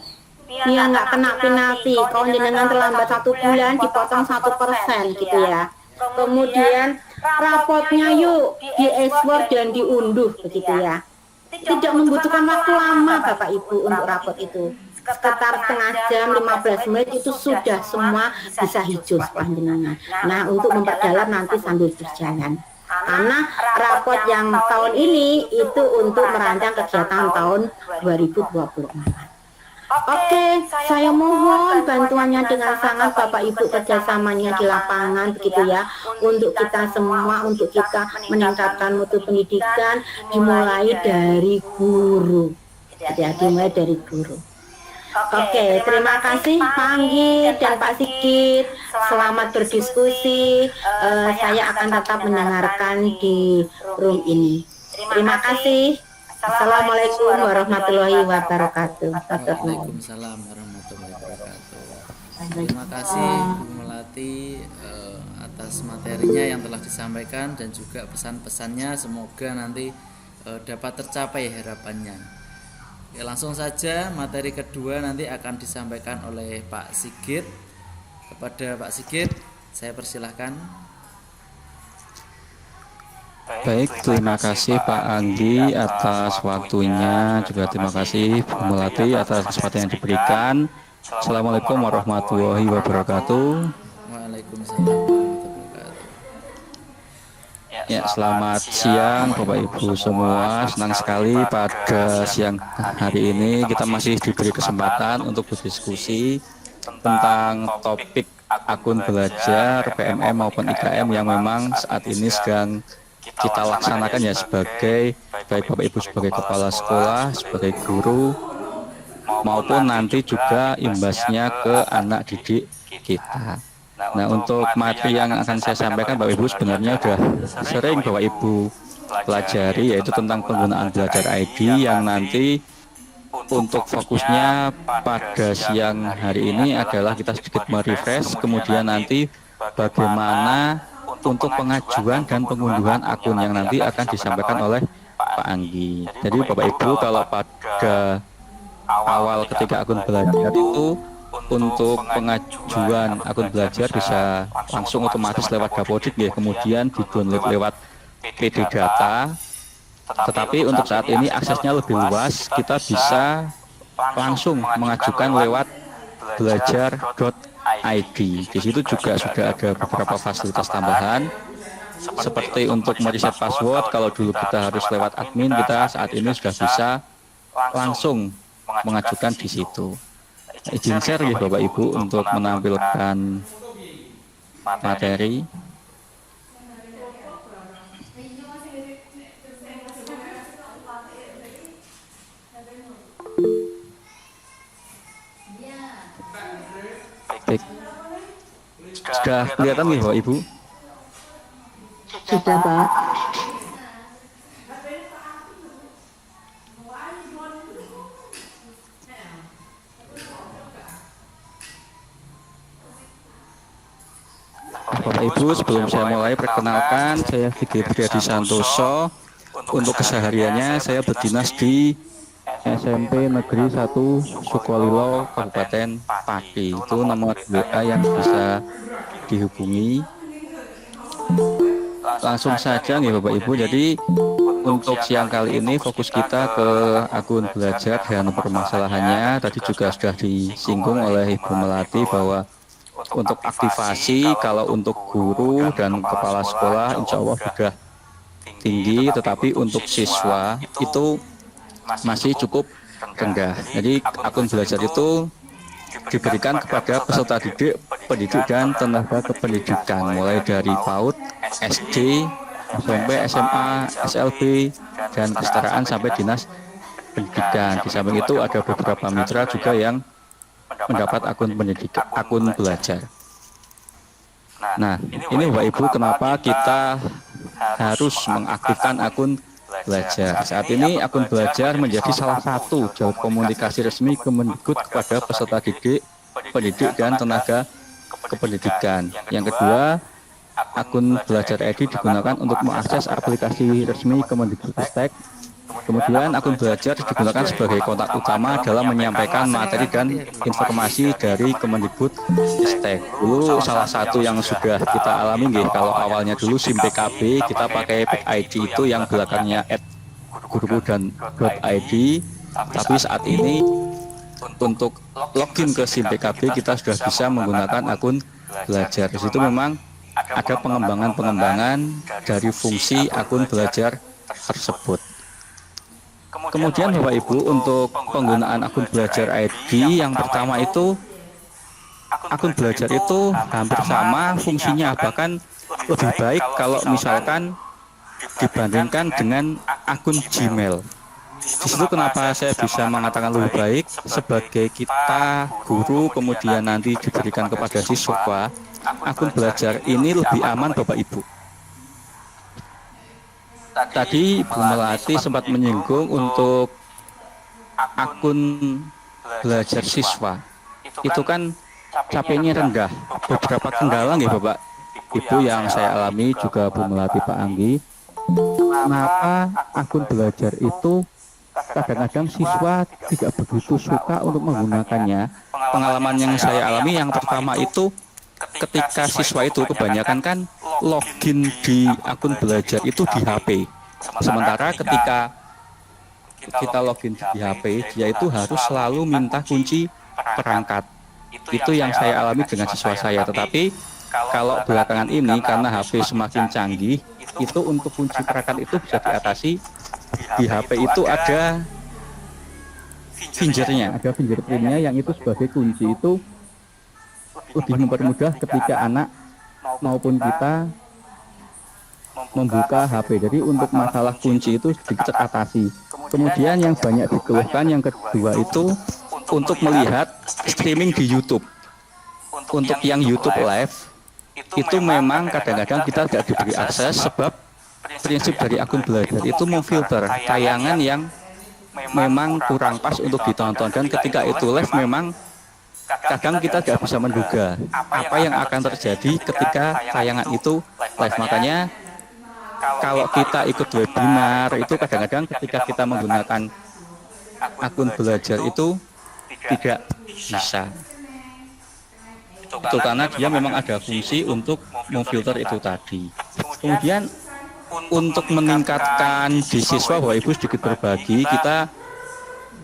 Dia nggak kena penalti. Kalau jenengan terlambat 1 bulan dipotong 1% gitu ya. Kemudian raportnya yuk di export dan diunduh begitu ya. Tidak membutuhkan waktu lama Bapak Ibu untuk raport itu. Sekitar setengah jam 15 menit itu sudah semua bisa hijau sepanjangnya. Nah, untuk memperdalam nanti sambil berjalan. Karena raport yang tahun ini itu untuk merancang kegiatan tahun 2024. Oke, saya mohon bantuannya dengan sangat Bapak Ibu, kerjasamanya di lapangan begitu ya, untuk kita semua, untuk kita meningkatkan mutu pendidikan dimulai dari guru. Ya, dimulai dari guru. Oke, terima kasih Pak Anggi dan Pak Sigit. Selamat berdiskusi. Saya akan tetap mendengarkan di room ini. Terima kasih. Assalamualaikum warahmatullahi wabarakatuh. Waalaikumsalam warahmatullahi wabarakatuh. Terima kasih Bu Melati atas materinya yang telah disampaikan dan juga pesan-pesannya, semoga nanti dapat tercapai harapannya. Oke, langsung saja materi kedua nanti akan disampaikan oleh Pak Sigit. Kepada Pak Sigit, saya persilahkan. Baik, terima kasih Pak Anggi atas waktunya, juga terima kasih Bu Melati atas kesempatan yang diberikan. Assalamualaikum warahmatullahi wabarakatuh. Waalaikumsalam warahmatullahi wabarakatuh. Ya, selamat siang Bapak Ibu semua. Senang sekali pada siang hari ini kita masih diberi kesempatan untuk berdiskusi tentang topik akun belajar PMM maupun IKM yang memang saat ini sedang kita laksanakan ya, sebagai baik Bapak Ibu sebagai kepala sekolah, sebagai guru, maupun nanti juga imbasnya ke anak didik kita. Nah, untuk materi yang akan saya sampaikan Bapak Ibu sebenarnya sudah sering Bapak Ibu pelajari, yaitu tentang penggunaan belajar ID, yang nanti untuk fokusnya pada siang hari ini adalah kita sedikit merefresh, kemudian nanti bagaimana untuk pengajuan dan pengunduhan akun yang nanti akan disampaikan oleh Pak Anggi. Jadi Bapak Ibu, kalau pada awal ketika akun belajar itu untuk pengajuan akun belajar bisa langsung otomatis lewat Dapodik ya, kemudian di-download lewat PD Data. Tetapi untuk saat ini aksesnya lebih luas, kita bisa langsung mengajukan lewat belajar.id. Di situ juga sudah ada beberapa fasilitas tambahan, seperti untuk mereset password. Kalau dulu kita harus lewat admin, kita saat ini sudah bisa langsung mengajukan di situ. Izin share ya Bapak Ibu untuk menampilkan materi. Baik. Sudah kelihatan nih Bapak Ibu? Sudah Pak. Bapak Ibu, sebelum saya mulai perkenalkan, saya Sigit Priadi Santoso. Untuk kesehariannya saya berdinas di SMP Negeri 1 Sukolilo Kabupaten Pati. Itu nomor WA yang bisa dihubungi. Langsung saja nih Bapak Ibu. Jadi untuk siang kali ini fokus kita ke akun belajar dan permasalahannya. Tadi juga sudah disinggung oleh Ibu Melati bahwa untuk aktivasi kalau untuk guru dan kepala sekolah insya Allah sudah tinggi, tetapi untuk siswa itu masih cukup rendah. Jadi akun belajar itu diberikan kepada peserta didik, pendidik dan tenaga kependidikan, mulai dari PAUD, SD, SMP, SMA, SLB, dan kesetaraan sampai dinas pendidikan. Di samping itu ada beberapa mitra juga yang mendapat akun pendidikan, akun belajar. Nah, ini Bapak Ibu kenapa kita harus mengaktifkan akun belajar. Saat ini akun belajar menjadi salah satu jalur komunikasi resmi Kemendikbud kepada peserta didik, pendidik, dan tenaga kependidikan. Yang kedua, akun belajar ID digunakan untuk mengakses aplikasi resmi Kemendikbudristek. Kemudian akun belajar digunakan sebagai kontak utama dalam menyampaikan materi dan informasi dari Kemendikbudristek. Dulu salah satu yang sudah kita alami kalau awalnya dulu SIM PKB kita pakai .id itu yang belakangnya @guruku dan .id, tapi saat ini untuk login ke SIM PKB kita sudah bisa menggunakan akun belajar. Di situ memang ada pengembangan-pengembangan dari fungsi akun belajar tersebut. Kemudian Bapak Ibu untuk penggunaan akun belajar ID yang pertama itu akun belajar itu hampir sama fungsinya, bahkan lebih baik kalau misalkan dibandingkan dengan akun Gmail. Di situ kenapa saya bisa mengatakan lebih baik, sebagai kita guru kemudian nanti diberikan kepada siswa, akun belajar ini lebih aman Bapak Ibu. Tadi Bu Melati sempat menyinggung untuk akun belajar siswa. Itu kan capainya rendah. Beberapa kendala nggih Bapak Ibu yang saya alami juga Bu Melati, Pak Anggi. Kenapa akun belajar itu kadang-kadang siswa tidak begitu suka untuk menggunakannya? Pengalaman yang saya alami yang pertama itu ketika siswa itu kebanyakan kan login di akun belajar itu di HP. Sementara ketika kita login di HP, dia itu harus selalu minta kunci perangkat. Itu yang saya alami dengan siswa saya. Tetapi kalau belakangan ini karena HP semakin canggih, itu untuk kunci perangkat itu bisa diatasi. Di HP itu ada fingernya, ada fingerprintnya yang itu sebagai kunci, itu lebih mempermudah ketika anak maupun kita membuka HP. Jadi untuk masalah kunci itu sedikit teratasi. Kemudian yang banyak dikeluhkan yang kedua itu untuk melihat streaming di YouTube. Untuk yang YouTube Live itu memang kadang-kadang kita tidak diberi akses, sebab prinsip dari akun belajar itu memfilter tayangan yang memang kurang pas untuk ditonton, dan ketika itu live memang kadang kita tidak bisa menduga apa yang akan terjadi ketika tayangan itu live. Makanya kalau kita ikut webinar itu kadang-kadang ketika kita menggunakan akun belajar itu tidak bisa. Itu karena dia memang ada fungsi untuk memfilter itu tadi. Kemudian untuk meningkatkan di siswa, Bapak Ibu sedikit berbagi, kita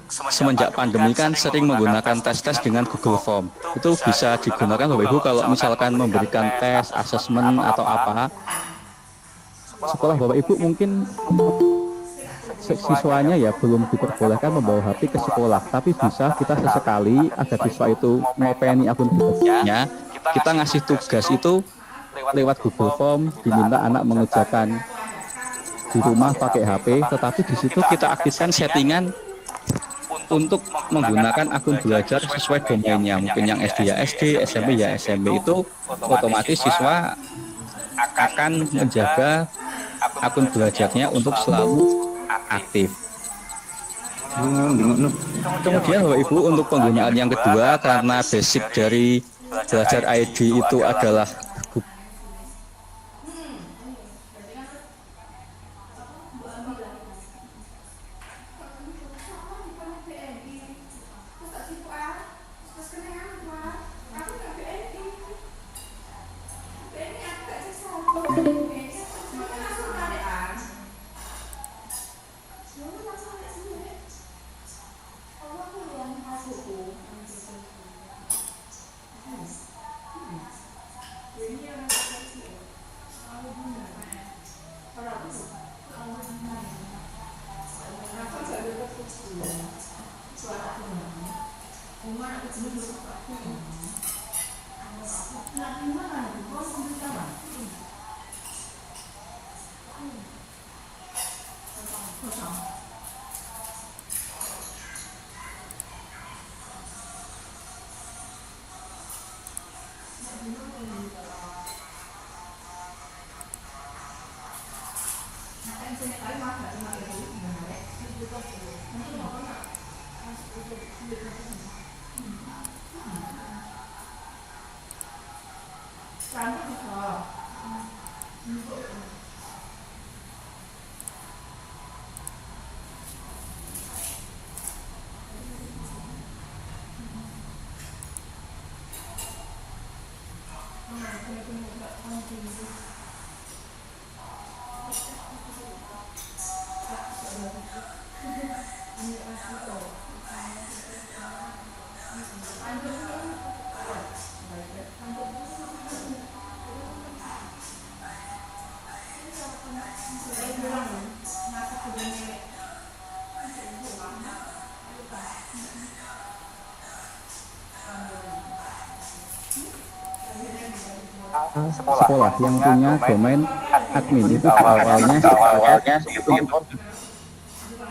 semenjak pandemi kan sering menggunakan tes-tes dengan Google Form. Itu bisa digunakan Bapak Ibu kalau misalkan memberikan tes, asesmen atau apa. Sekolah Bapak Ibu mungkin siswanya ya belum diperbolehkan membawa HP ke sekolah, tapi bisa kita sesekali agar siswa itu ngopeni akun belajarnya, kita ngasih tugas itu lewat Google Form, diminta anak mengerjakan di rumah pakai HP, tetapi di situ kita aktifkan settingan untuk menggunakan akun belajar sesuai domainnya. Mungkin yang SD ya SD, SMP ya SMP, itu otomatis siswa akan menjaga akun belajarnya untuk selalu aktif. Kemudian Bapak Ibu untuk penggunaan yang kedua, karena basic dari belajar ID itu adalah sekolah yang punya domain admin itu awalnya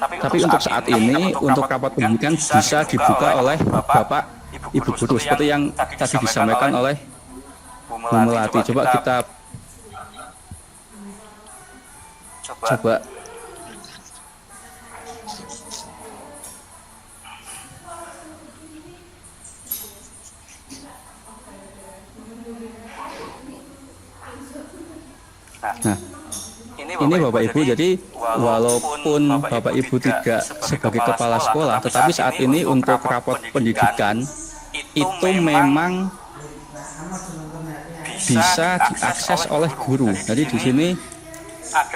tapi untuk saat ini untuk rapat pendidikan bisa dibuka oleh Bapak Ibu guru seperti yang tadi disampaikan oleh Bu Melati. Coba kita coba Nah, ini Bapak Ibu, jadi walaupun Bapak Ibu tidak sebagai kepala sekolah, tetapi saat ini untuk rapot pendidikan itu memang bisa diakses oleh guru. Jadi di sini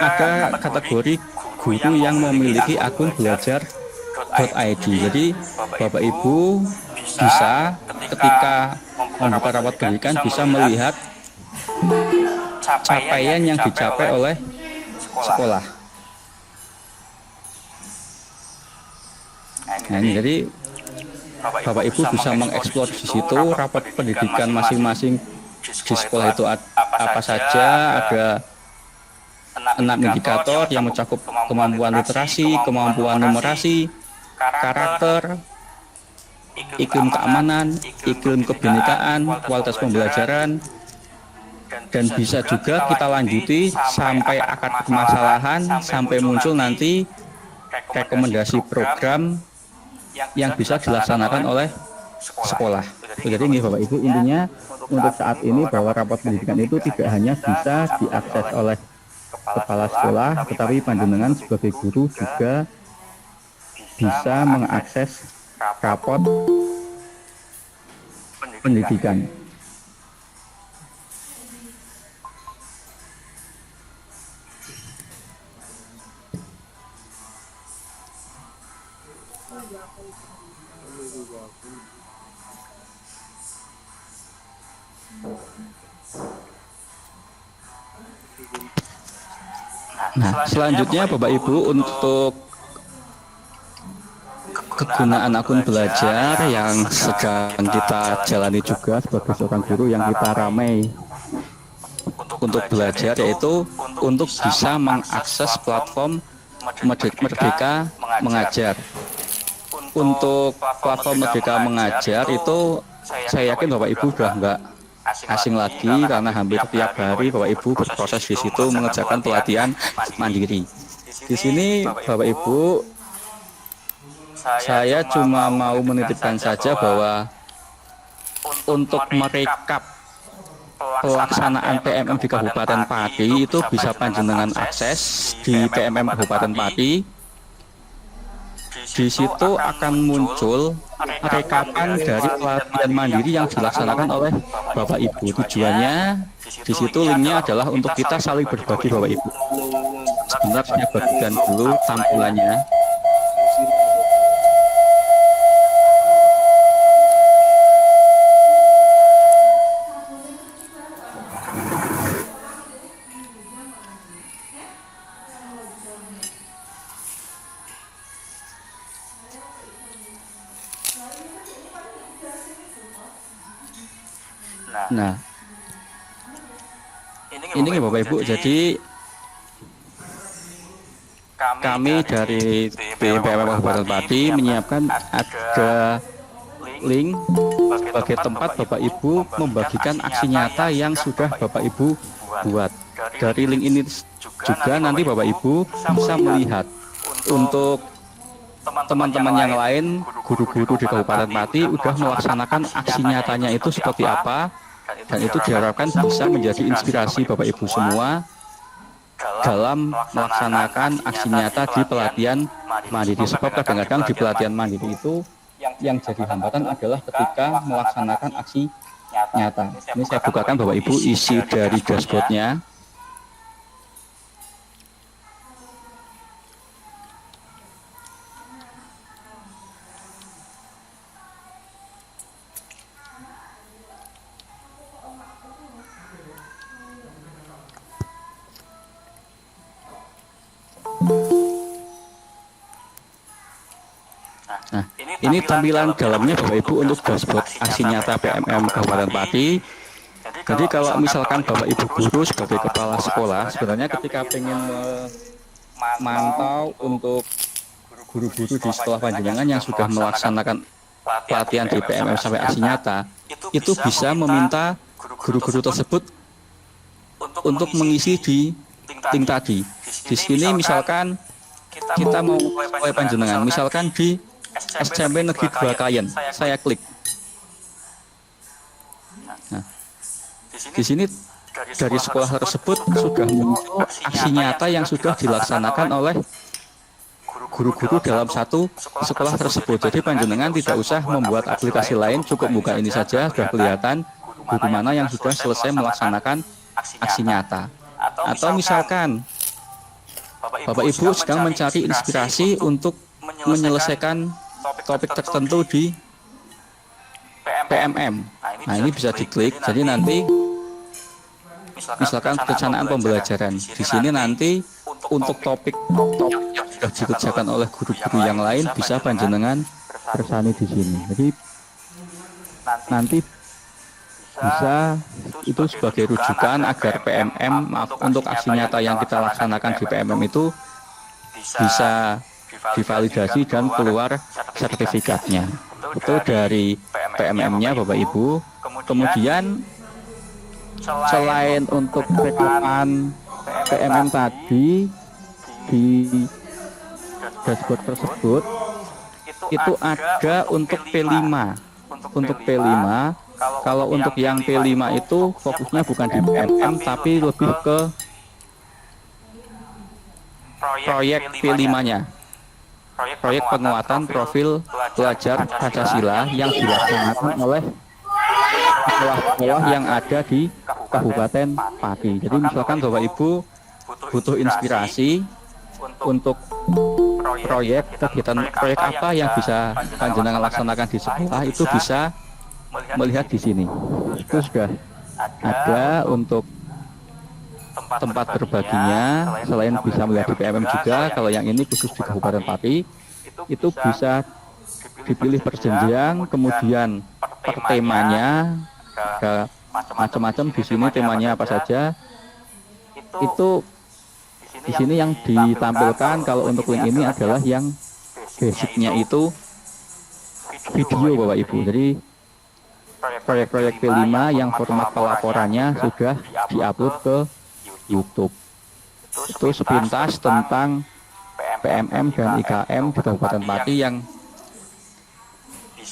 ada kategori guru yang memiliki akun belajar.id. Jadi Bapak Ibu bisa ketika membuka rapot pendidikan bisa melihat capaian yang dicapai oleh sekolah. Nah, ini jadi Bapak Ibu bisa mengeksplor di situ rapot pendidikan masing-masing di sekolah itu apa saja. Ada 6 indikator yang mencakup kemampuan literasi, kemampuan numerasi, karakter, iklim keamanan, iklim kebinekaan, kualitas pembelajaran, dan bisa juga kita lanjuti sampai akar permasalahan, sampai muncul nanti rekomendasi program yang bisa dilaksanakan oleh sekolah. Jadi ini Bapak Ibu, intinya untuk saat ini bahwa rapot pendidikan itu tidak hanya bisa diakses oleh kepala sekolah, tetapi panjenengan sebagai guru juga bisa mengakses rapot pendidikan. Nah, selanjutnya Bapak Ibu, untuk kegunaan akun belajar yang sedang kita jalani juga sebagai seorang guru yang kita ramai untuk belajar, yaitu untuk bisa mengakses platform Merdeka Mengajar. Untuk platform Merdeka Mengajar itu saya yakin Bapak Ibu sudah enggak asing lagi, karena hampir tiap hari Bapak Ibu berproses di situ mengerjakan pelatihan mandiri. Di sini Bapak Ibu, saya cuma mau menitipkan saja bahwa untuk merekap pelaksanaan PMM di Kabupaten Pati itu bisa panjenengan akses di PMM Kabupaten Pati. Di situ akan muncul rekapan dari pelatihan mandiri yang dilaksanakan oleh Bapak Ibu. Tujuannya di situ linknya adalah untuk kita saling berbagi Bapak Ibu. Sebentar saya bagikan dulu tampilannya. Nah, ini Bapak Ibu, jadi kami dari BPM Kabupaten Pati menyiapkan ada link sebagai tempat Bapak Ibu membagikan aksi nyata yang sudah Bapak Ibu buat. Dari link ini juga nanti Bapak Ibu bisa melihat untuk teman-teman yang lain, guru-guru di Kabupaten Pati udah melaksanakan aksi nyatanya itu seperti apa, dan itu diharapkan bisa menjadi inspirasi Bapak Ibu semua dalam melaksanakan aksi nyata di pelatihan mandiri. Sebab kadang-kadang di pelatihan mandiri itu yang jadi hambatan adalah ketika melaksanakan aksi nyata. Ini saya bukakan Bapak Ibu isi dari dashboardnya. Nah, ini tampilan dalamnya Bapak Ibu untuk dashboard aksi nyata PMM Kabupaten Pati. Jadi kalau misalkan Bapak Ibu guru sebagai kepala sekolah, sebenarnya ketika ingin memantau untuk guru-guru di sekolah Panjenengan yang sudah melaksanakan pelatihan di PMM sampai aksi nyata, itu bisa meminta guru-guru tersebut untuk mengisi di link tadi. Di sini misalkan kita mau mulai Panjenengan, misalkan di SMP Negeri 2 Kayen, saya klik. Nah, di sini dari sekolah tersebut sudah muncul aksi nyata yang sudah dilaksanakan oleh guru-guru dalam satu sekolah tersebut. Jadi Panjenengan tidak usah membuat aplikasi lain, cukup buka ini saja, sudah kelihatan guru mana yang sudah selesai melaksanakan aksi nyata. Atau misalkan Bapak Ibu sedang mencari inspirasi untuk menyelesaikan topik tertentu di PMM. Nah, ini bisa diklik. Jadi nanti misalkan perencanaan pembelajaran. Di sini nanti untuk topik yang sudah dikerjakan oleh guru-guru yang lain bisa Panjenengan bersani di sini. Jadi nanti bisa itu sebagai rujukan agar PMM untuk aksi nyata yang kita laksanakan di PMM itu bisa divalidasi dan keluar sertifikatnya. Itu dari PMM-nya Bapak Ibu. Kemudian selain untuk rekaman PMM tadi di dashboard tersebut, itu ada untuk P5. Untuk P5, kalau untuk yang P5 itu fokusnya bukan di PMM tapi lebih ke proyek P5-nya. Proyek penguatan profil pelajar Pancasila yang dilaksanakan oleh sekolah-sekolah yang ada di Kabupaten Pati. Jadi misalkan Bapak Ibu butuh inspirasi untuk proyek kegiatan proyek apa yang bisa Panjenengan laksanakan di sekolah, itu bisa melihat di sini. Itu sudah ada untuk tempat berbaginya. Selain bisa melihat di PMM juga, kalau yang ini khusus di Kabupaten Pati, itu bisa dipilih per jenjang, kemudian per temanya, ada macam-macam di sini temanya apa saja. Itu di sini yang ditampilkan kalau untuk link ini adalah yang basicnya itu video Bapak Ibu. Jadi proyek-proyek P5 yang format pelaporannya sudah diupload ke YouTube. Itu sepintas tentang PMM dan IKM di Kabupaten Pati yang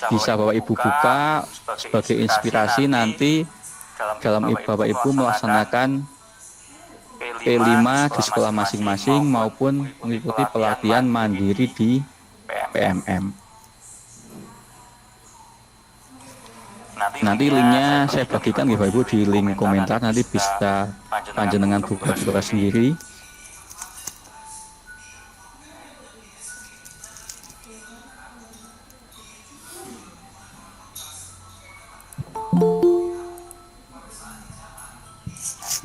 bisa Bapak Ibu buka sebagai inspirasi nanti dalam Bapak Ibu melaksanakan P5 di sekolah masing-masing maupun mengikuti pelatihan mandiri di PMM. Nanti linknya saya bagikan ya Bapak Ibu di link komentar, nanti bisa Panjenengan buka sendiri.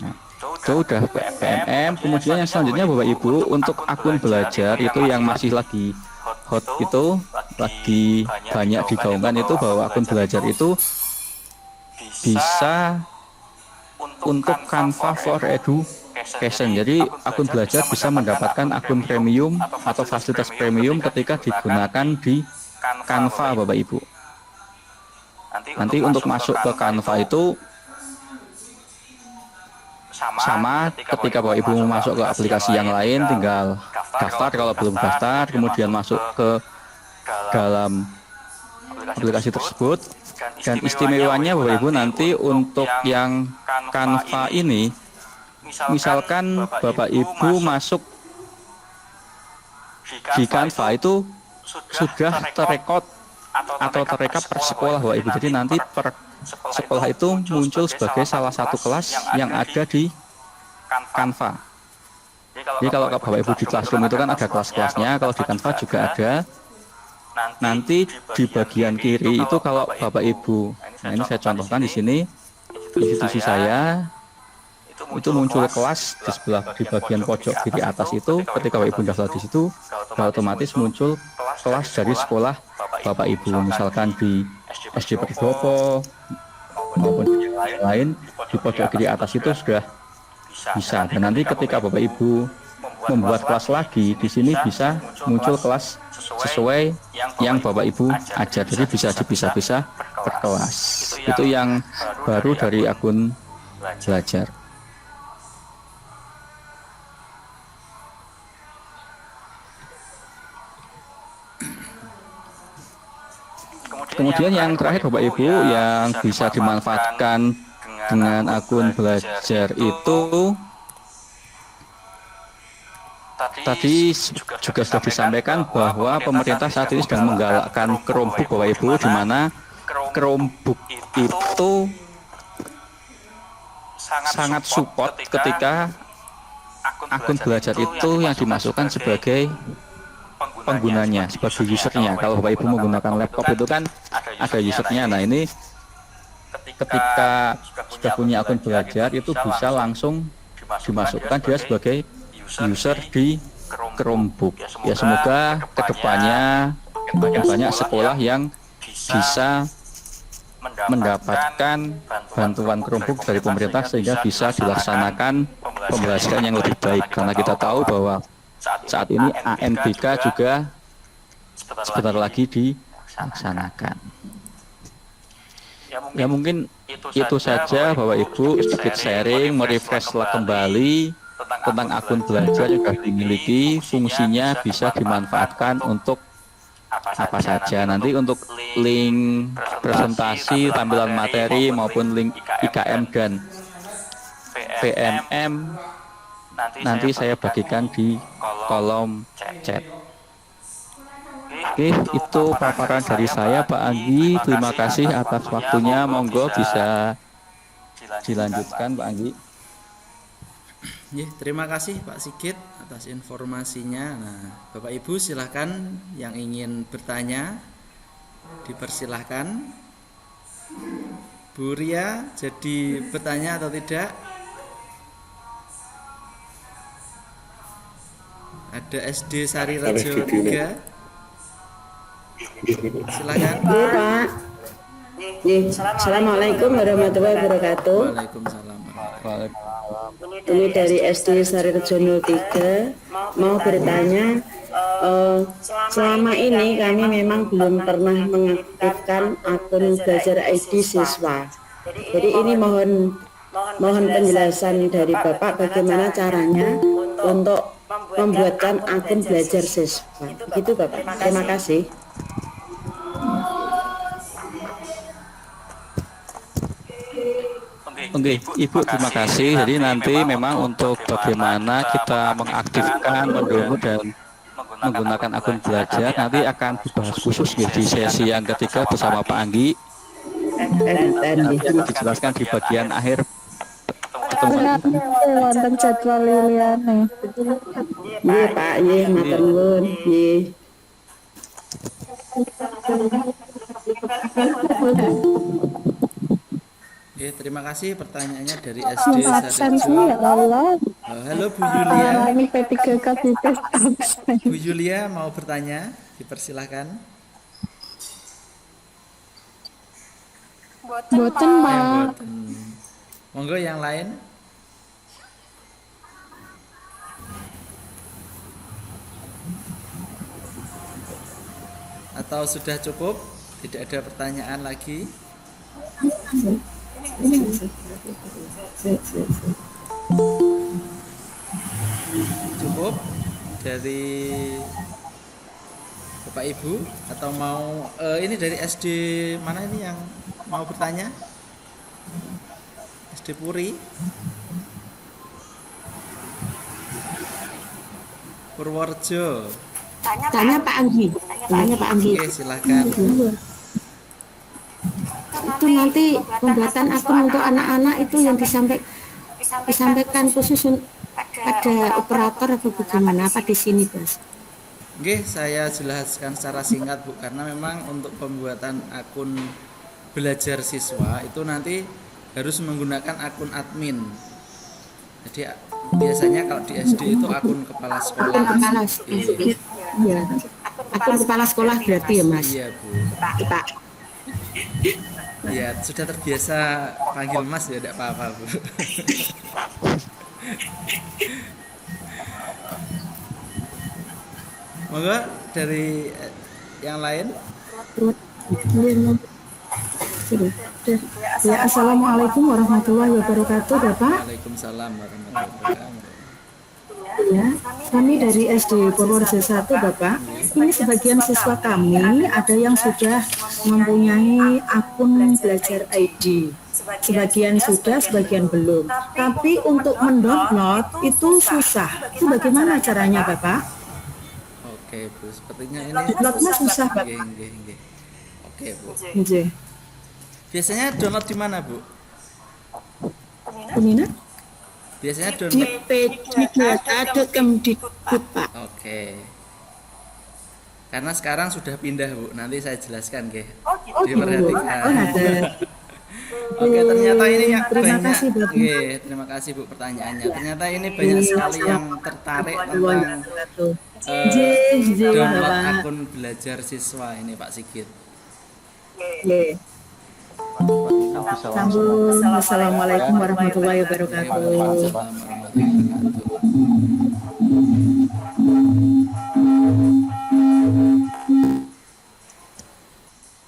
Nah, itu udah PMM. Kemudian yang selanjutnya Bapak Ibu untuk akun belajar itu yang masih lagi hot, itu lagi banyak digaungkan, itu bahwa akun belajar itu bisa untuk Canva for Education. Jadi akun belajar bisa mendapatkan akun premium atau fasilitas premium ketika digunakan di Canva Bapak Ibu. Nanti untuk masuk ke Canva itu sama ketika Bapak Ibu mau masuk ke aplikasi yang lain, tinggal daftar kalau belum daftar, kemudian masuk ke dalam aplikasi tersebut. Dan istimewanya Bapak Ibu nanti untuk yang Canva ini, misalkan Bapak Ibu masuk di Canva itu sudah terekod atau terekap per sekolah Bapak Ibu. Jadi nanti per sekolah itu muncul sebagai salah satu kelas yang ada di Canva. Jadi kalau Bapak Ibu di Classroom itu kan ada kelas-kelasnya, kalau di Canva juga ada. Nanti di bagian kiri itu kalau Bapak Ibu, nah ini saya contohkan di sini institusi saya, itu muncul kelas di sebelah di bagian pojok kiri atas itu. Ketika Bapak Ibu daftar di situ, otomatis muncul kelas dari sekolah Bapak Ibu, misalkan di SD Perdopo maupun di yang lain, di pojok kiri atas itu sudah bisa. Dan nanti ketika Bapak Ibu membuat kelas lagi, di sini bisa muncul kelas sesuai yang Bapak Ibu ajar. Jadi bisa dipisah-pisah per kelas. Itu yang baru dari akun belajar. Kemudian yang terakhir Bapak Ibu yang bisa dimanfaatkan dengan akun belajar itu tadi juga sudah disampaikan bahwa pemerintah saat ini sedang menggalakkan Chromebook Bapak Ibu, di mana Chromebook itu sangat support ketika akun belajar itu yang dimasukkan sebagai penggunanya, sebagai usernya. Kalau Bapak Ibu menggunakan laptop itu kan ada usernya. Nah ini ketika sudah punya akun belajar itu bisa langsung dimasukkan dia sebagai user di Chromebook. Ya semoga kedepannya banyak sekolah yang bisa mendapatkan bantuan Chromebook dari pemerintah sehingga bisa dilaksanakan pembelajaran yang lebih baik. Karena kita tahu bahwa saat ini ANBK juga sebentar lagi dilaksanakan. Ya mungkin itu saja Bapak Ibu, sedikit sharing, merefresh kembali tentang akun belajar yang sudah dimiliki, fungsinya bisa dimanfaatkan untuk apa saja. Nanti untuk link presentasi, tampilan materi maupun link IKM dan PMM nanti saya bagikan di kolom chat. Oke, itu paparan dari saya Pak Anggi. Terima kasih atas waktunya. Monggo bisa dilanjutkan Pak Anggi. Terima kasih Pak Sigit atas informasinya. Nah, Bapak Ibu silahkan yang ingin bertanya dipersilahkan. Bu Ria jadi bertanya atau tidak? Ada SD Sari Rejo 3. Silakan. Iya Pak. Assalamualaikum warahmatullahi wabarakatuh. Waalaikumsalam. Ini dari SD Sarirejo 03 mau bertanya, selama ini kami memang belum pernah mengaktifkan akun belajar ID siswa. Jadi ini mohon penjelasan dari Bapak bagaimana caranya untuk membuatkan akun belajar siswa. Begitu Bapak. Terima kasih. Oke, Ibu terima kasih. Jadi nanti memang untuk bagaimana kita mengaktifkan, mendownload dan menggunakan akun belajar nanti akan dibahas khusus di sesi yang ketiga bersama Pak Anggi. Nanti akan dijelaskan di bagian akhir pertemuan. Wonten jadwal liyane. Nggih Pak, nggih matur nuwun. Nggih. Terima kasih pertanyaannya dari SD Absensi Sarirejo. ya Allah. Halo Bu Yulia. Ini P3K Bibes absen. Bu Yulia mau bertanya, dipersilahkan. Boten Pak. Mboten. Monggo yang lain. Atau sudah cukup? Tidak ada pertanyaan lagi? Cukup dari Bapak Ibu atau mau ini dari SD mana ini yang mau bertanya? SD Puri, Purworejo. Tanya Pak Anggi. Tanya Pak Anggi. Oke, silakan. Itu nanti pembuatan akun untuk anak-anak itu yang disampaikan khusus pada operator atau bagaimana apa di sini, Bos? Oke, saya jelaskan secara singkat Bu, karena memang untuk pembuatan akun belajar siswa itu nanti harus menggunakan akun admin. Jadi biasanya kalau di SD itu akun kepala sekolah. Akun kepala iya. Akun kepala sekolah berarti ya, Mas? Iya Bu. Pak. Ya sudah terbiasa panggil Mas ya, tidak apa-apa Bu. Monggo dari yang lain. Ya, assalamualaikum warahmatullahi wabarakatuh, Bapak. Waalaikumsalam warahmatullahi wabarakatuh. Ya, kami dari SD Purworejo 1, Bapak. Ini sebagian siswa kami ada yang sudah mempunyai akun belajar ID. Sebagian sudah, sebagian belum. Tapi untuk mendownload itu susah. Itu bagaimana caranya, Bapak? Oke Bu, sepertinya ini Downloadnya susah, Bapak. Nggih. Oke Bu. Nggih. Biasanya download di mana Bu? Peminat? Biasanya Di download. pdata.kemdikbud, Pak. Oke. Karena sekarang sudah pindah Bu, nanti saya jelaskan nggih. gitu. Diperhatikan. Oh, ada. Oke, ternyata ini yang Terima banyak. kasih, Bapak. Nggih, terima kasih Bu pertanyaannya. Ternyata ini banyak sekali yang tertarik tentang download Bapak. akun belajar siswa ini Pak Sigit. Nggih. Sambung. Assalamualaikum warahmatullahi wabarakatuh. Waalaikumsalam warahmatullahi wabarakatuh.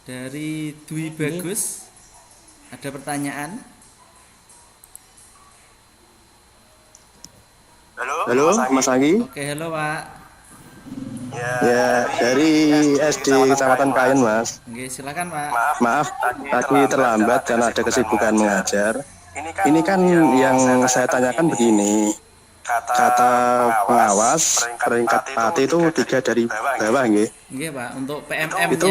Dari Dwi Bagus ada pertanyaan. Halo, Mas Anggi. Oke, halo Pak. Ya, dari SD Kecamatan Kayen, Mas. Oke, silakan Pak. Maaf, tadi terlambat karena ada kesibukan mengajar. Ini kan yang saya tanyakan begini. Kata pengawas, peringkat pati itu 3 dari bawah, nggih. Nggih Pak, untuk Itu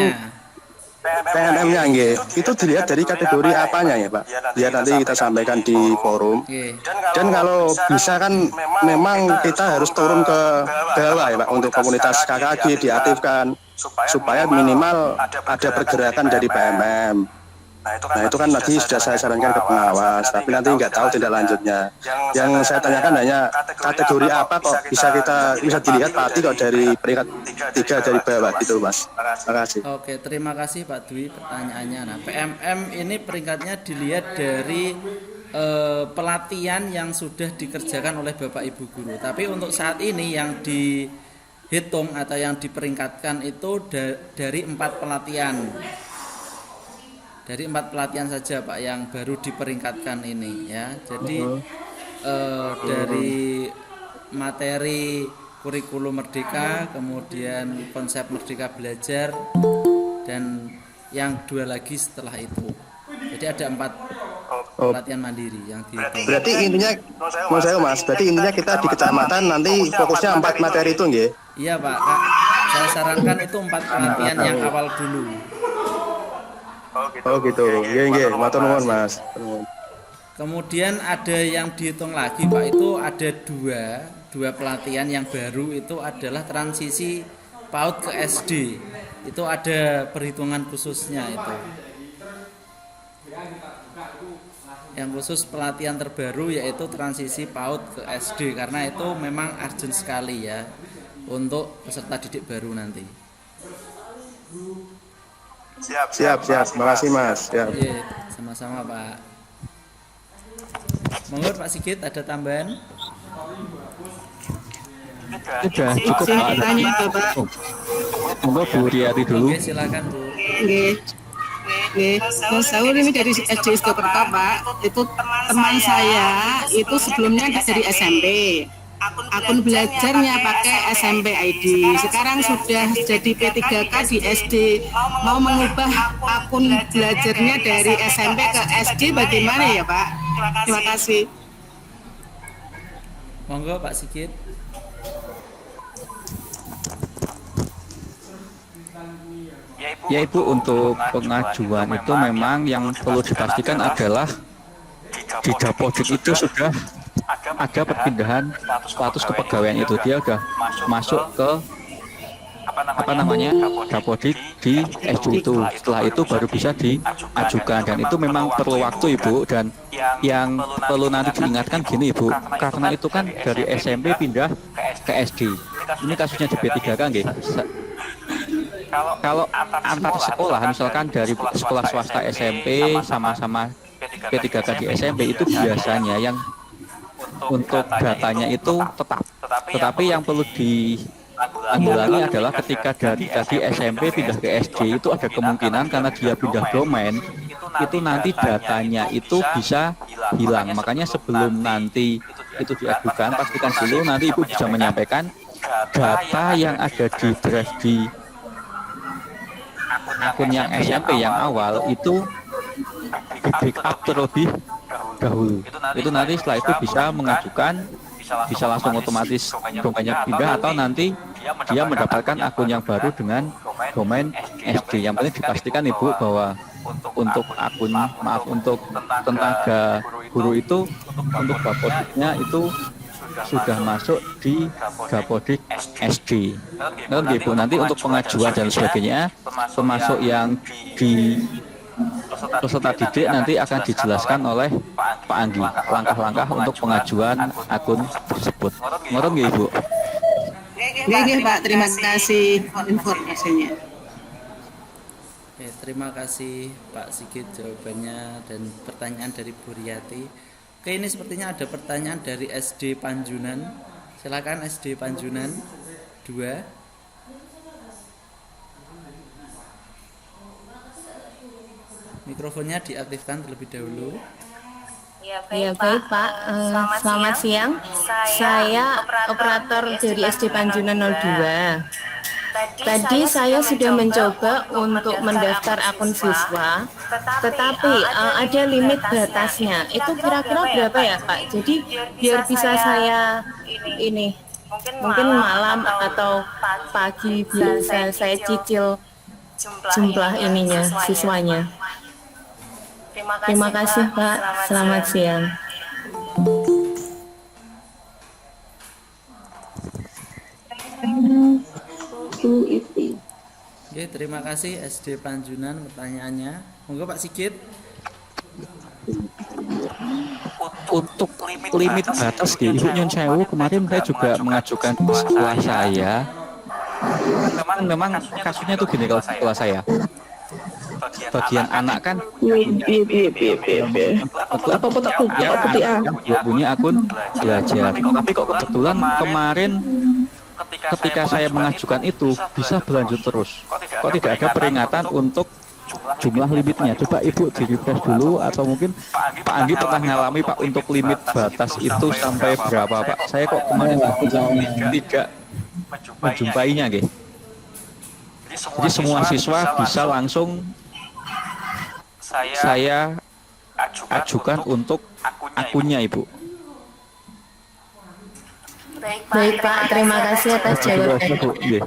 PMM-nya. PNM-nya, nggih. Itu dilihat dari kategori apanya ya, Pak? Biar nanti kita sampaikan di forum. Oke. Dan kalau bisa kan memang kita harus turun ke bawah ya Pak, untuk komunitas KKG diaktifkan supaya minimal ada pergerakan dari PMM. Nah itu kan tadi sudah saya sarankan ke pengawas, tapi nanti nggak tahu tindak lanjutnya. Yang saya tanyakan hanya kategori apa kok bisa dilihat pati kok dari peringkat 3 dari bawah gitu Mas. Terima kasih. Oke, terima kasih Pak Dwi pertanyaannya. Nah, PMM ini peringkatnya dilihat dari pelatihan yang sudah dikerjakan oleh Bapak Ibu guru. Tapi untuk saat ini yang dihitung atau yang diperingkatkan itu dari 4 pelatihan. Dari 4 pelatihan saja Pak yang baru diperingkatkan ini ya. Jadi dari materi kurikulum Merdeka, kemudian konsep Merdeka Belajar, dan yang 2 lagi setelah itu. Jadi ada 4 pelatihan mandiri yang dihitung. Berarti intinya, Mas, berarti intinya kita di kecamatan nanti fokusnya 4 materi itu nggih? Iya Pak, Kak. Saya sarankan itu 4 pelatihan yang awal dulu. Oh gitu, nggih, matur nuwun Mas. Kemudian ada yang dihitung lagi Pak, itu ada dua pelatihan yang baru, itu adalah transisi PAUD ke SD. Itu ada perhitungan khususnya itu. Yang khusus pelatihan terbaru yaitu transisi PAUD ke SD, karena itu memang urgent sekali ya untuk peserta didik baru nanti. Siap. Terima kasih Mas. Siap. Iya, sama-sama Pak. Monggo Pak Sigit ada tambahan? Sudah cukup Saya Pak. tanya Bapak. Monggo Bu Riyati dulu. Oke, silakan Bu. Nggih. Mas Saul ini dari SD Istokerto, Pak. Itu teman saya itu sebelumnya dari SMP. Akun belajarnya pakai SMP ID. Sekarang sudah jadi P3K di SD. Mau mengubah akun belajarnya dari SMP ke SD bagaimana ya, Pak? Terima kasih. Monggo Pak Sigit. Ya Ibu, untuk pengajuan itu memang yang perlu dipastikan adalah di Dapodik itu sudah ada perpindahan status kepegawaian itu, dia udah masuk ke Dapodik di SD itu. Setelah itu baru bisa diajukan, dan itu memang perlu waktu Ibu. Dan yang perlu nanti diingatkan gini Ibu, karena itu kan dari SMP pindah ke SD. Ini kasusnya di P3K nggih. Kalau antar sekolah, misalkan dari sekolah swasta SMP sama-sama P3K di SMP, itu biasanya yang untuk datanya itu tetap. Tetapi yang perlu ditanggulangi adalah ketika dari tadi SMP pindah ke SD, itu ada kemungkinan karena dia pindah domain, itu nanti datanya itu bisa hilang. Makanya sebelum nanti itu diajukan, pastikan dulu nanti Ibu bisa menyampaikan data yang ada di drive di akun yang SMP yang awal itu di backup terlebih dahulu. Itu nanti setelah itu bisa mengajukan, bisa langsung otomatis domainnya pindah, atau nanti dia mendapatkan akun yang baru dengan domain SD. Yang penting dipastikan Ibu bahwa untuk akun, untuk tenaga guru itu, untuk Dapodiknya itu sudah masuk di Dapodik SD. Nah, Ibu, nanti untuk pengajuan dan sebagainya, termasuk yang di peserta didik nanti akan dijelaskan oleh Pak Anggi langkah-langkah untuk pengajuan akun tersebut. Ngoten nggih Ibu? Nggih, Pak. Terima kasih informasinya. Oke, terima kasih Pak Sigit jawabannya dan pertanyaan dari Bu Riyati. Oke, ini sepertinya ada pertanyaan dari SD Panjunan. Silakan SD Panjunan 2. Mikrofonnya diaktifkan terlebih dahulu. Ya baik Pak. Selamat siang. Saya operator dari SD Panjunan 02. Tadi saya sudah mencoba untuk mendaftar akun siswa, tetapi ada limit batasnya. Itu kira-kira berapa ya Pak? Jadi biar bisa saya ini mungkin malam atau pagi bisa saya cicil jumlah ininya siswanya. Terima kasih Pak. Selamat siang. Oke, terima kasih SD Panjunan pertanyaannya. Monggo Pak Sigit. Untuk limit batas di Ibu Nyun Sewu, kemarin saya juga mengajukan di sekolah saya. Memang kasusnya tuh gini kalau sekolah saya. Bagian anak kan punya akun belajar. Tapi kok kebetulan kemarin ketika saya mengajukan itu bisa berlanjut terus. Kok tidak ada peringatan untuk jumlah limitnya? Coba Ibu di refresh dulu, atau mungkin Pak Anggi pernah ngalami Pak untuk limit batas itu sampai berapa Pak? Saya kok kemarin tidak menjumpainya gitu. Jadi semua siswa bisa langsung saya ajukan untuk akunnya Ibu. Baik Pak, terima kasih atas jawabannya.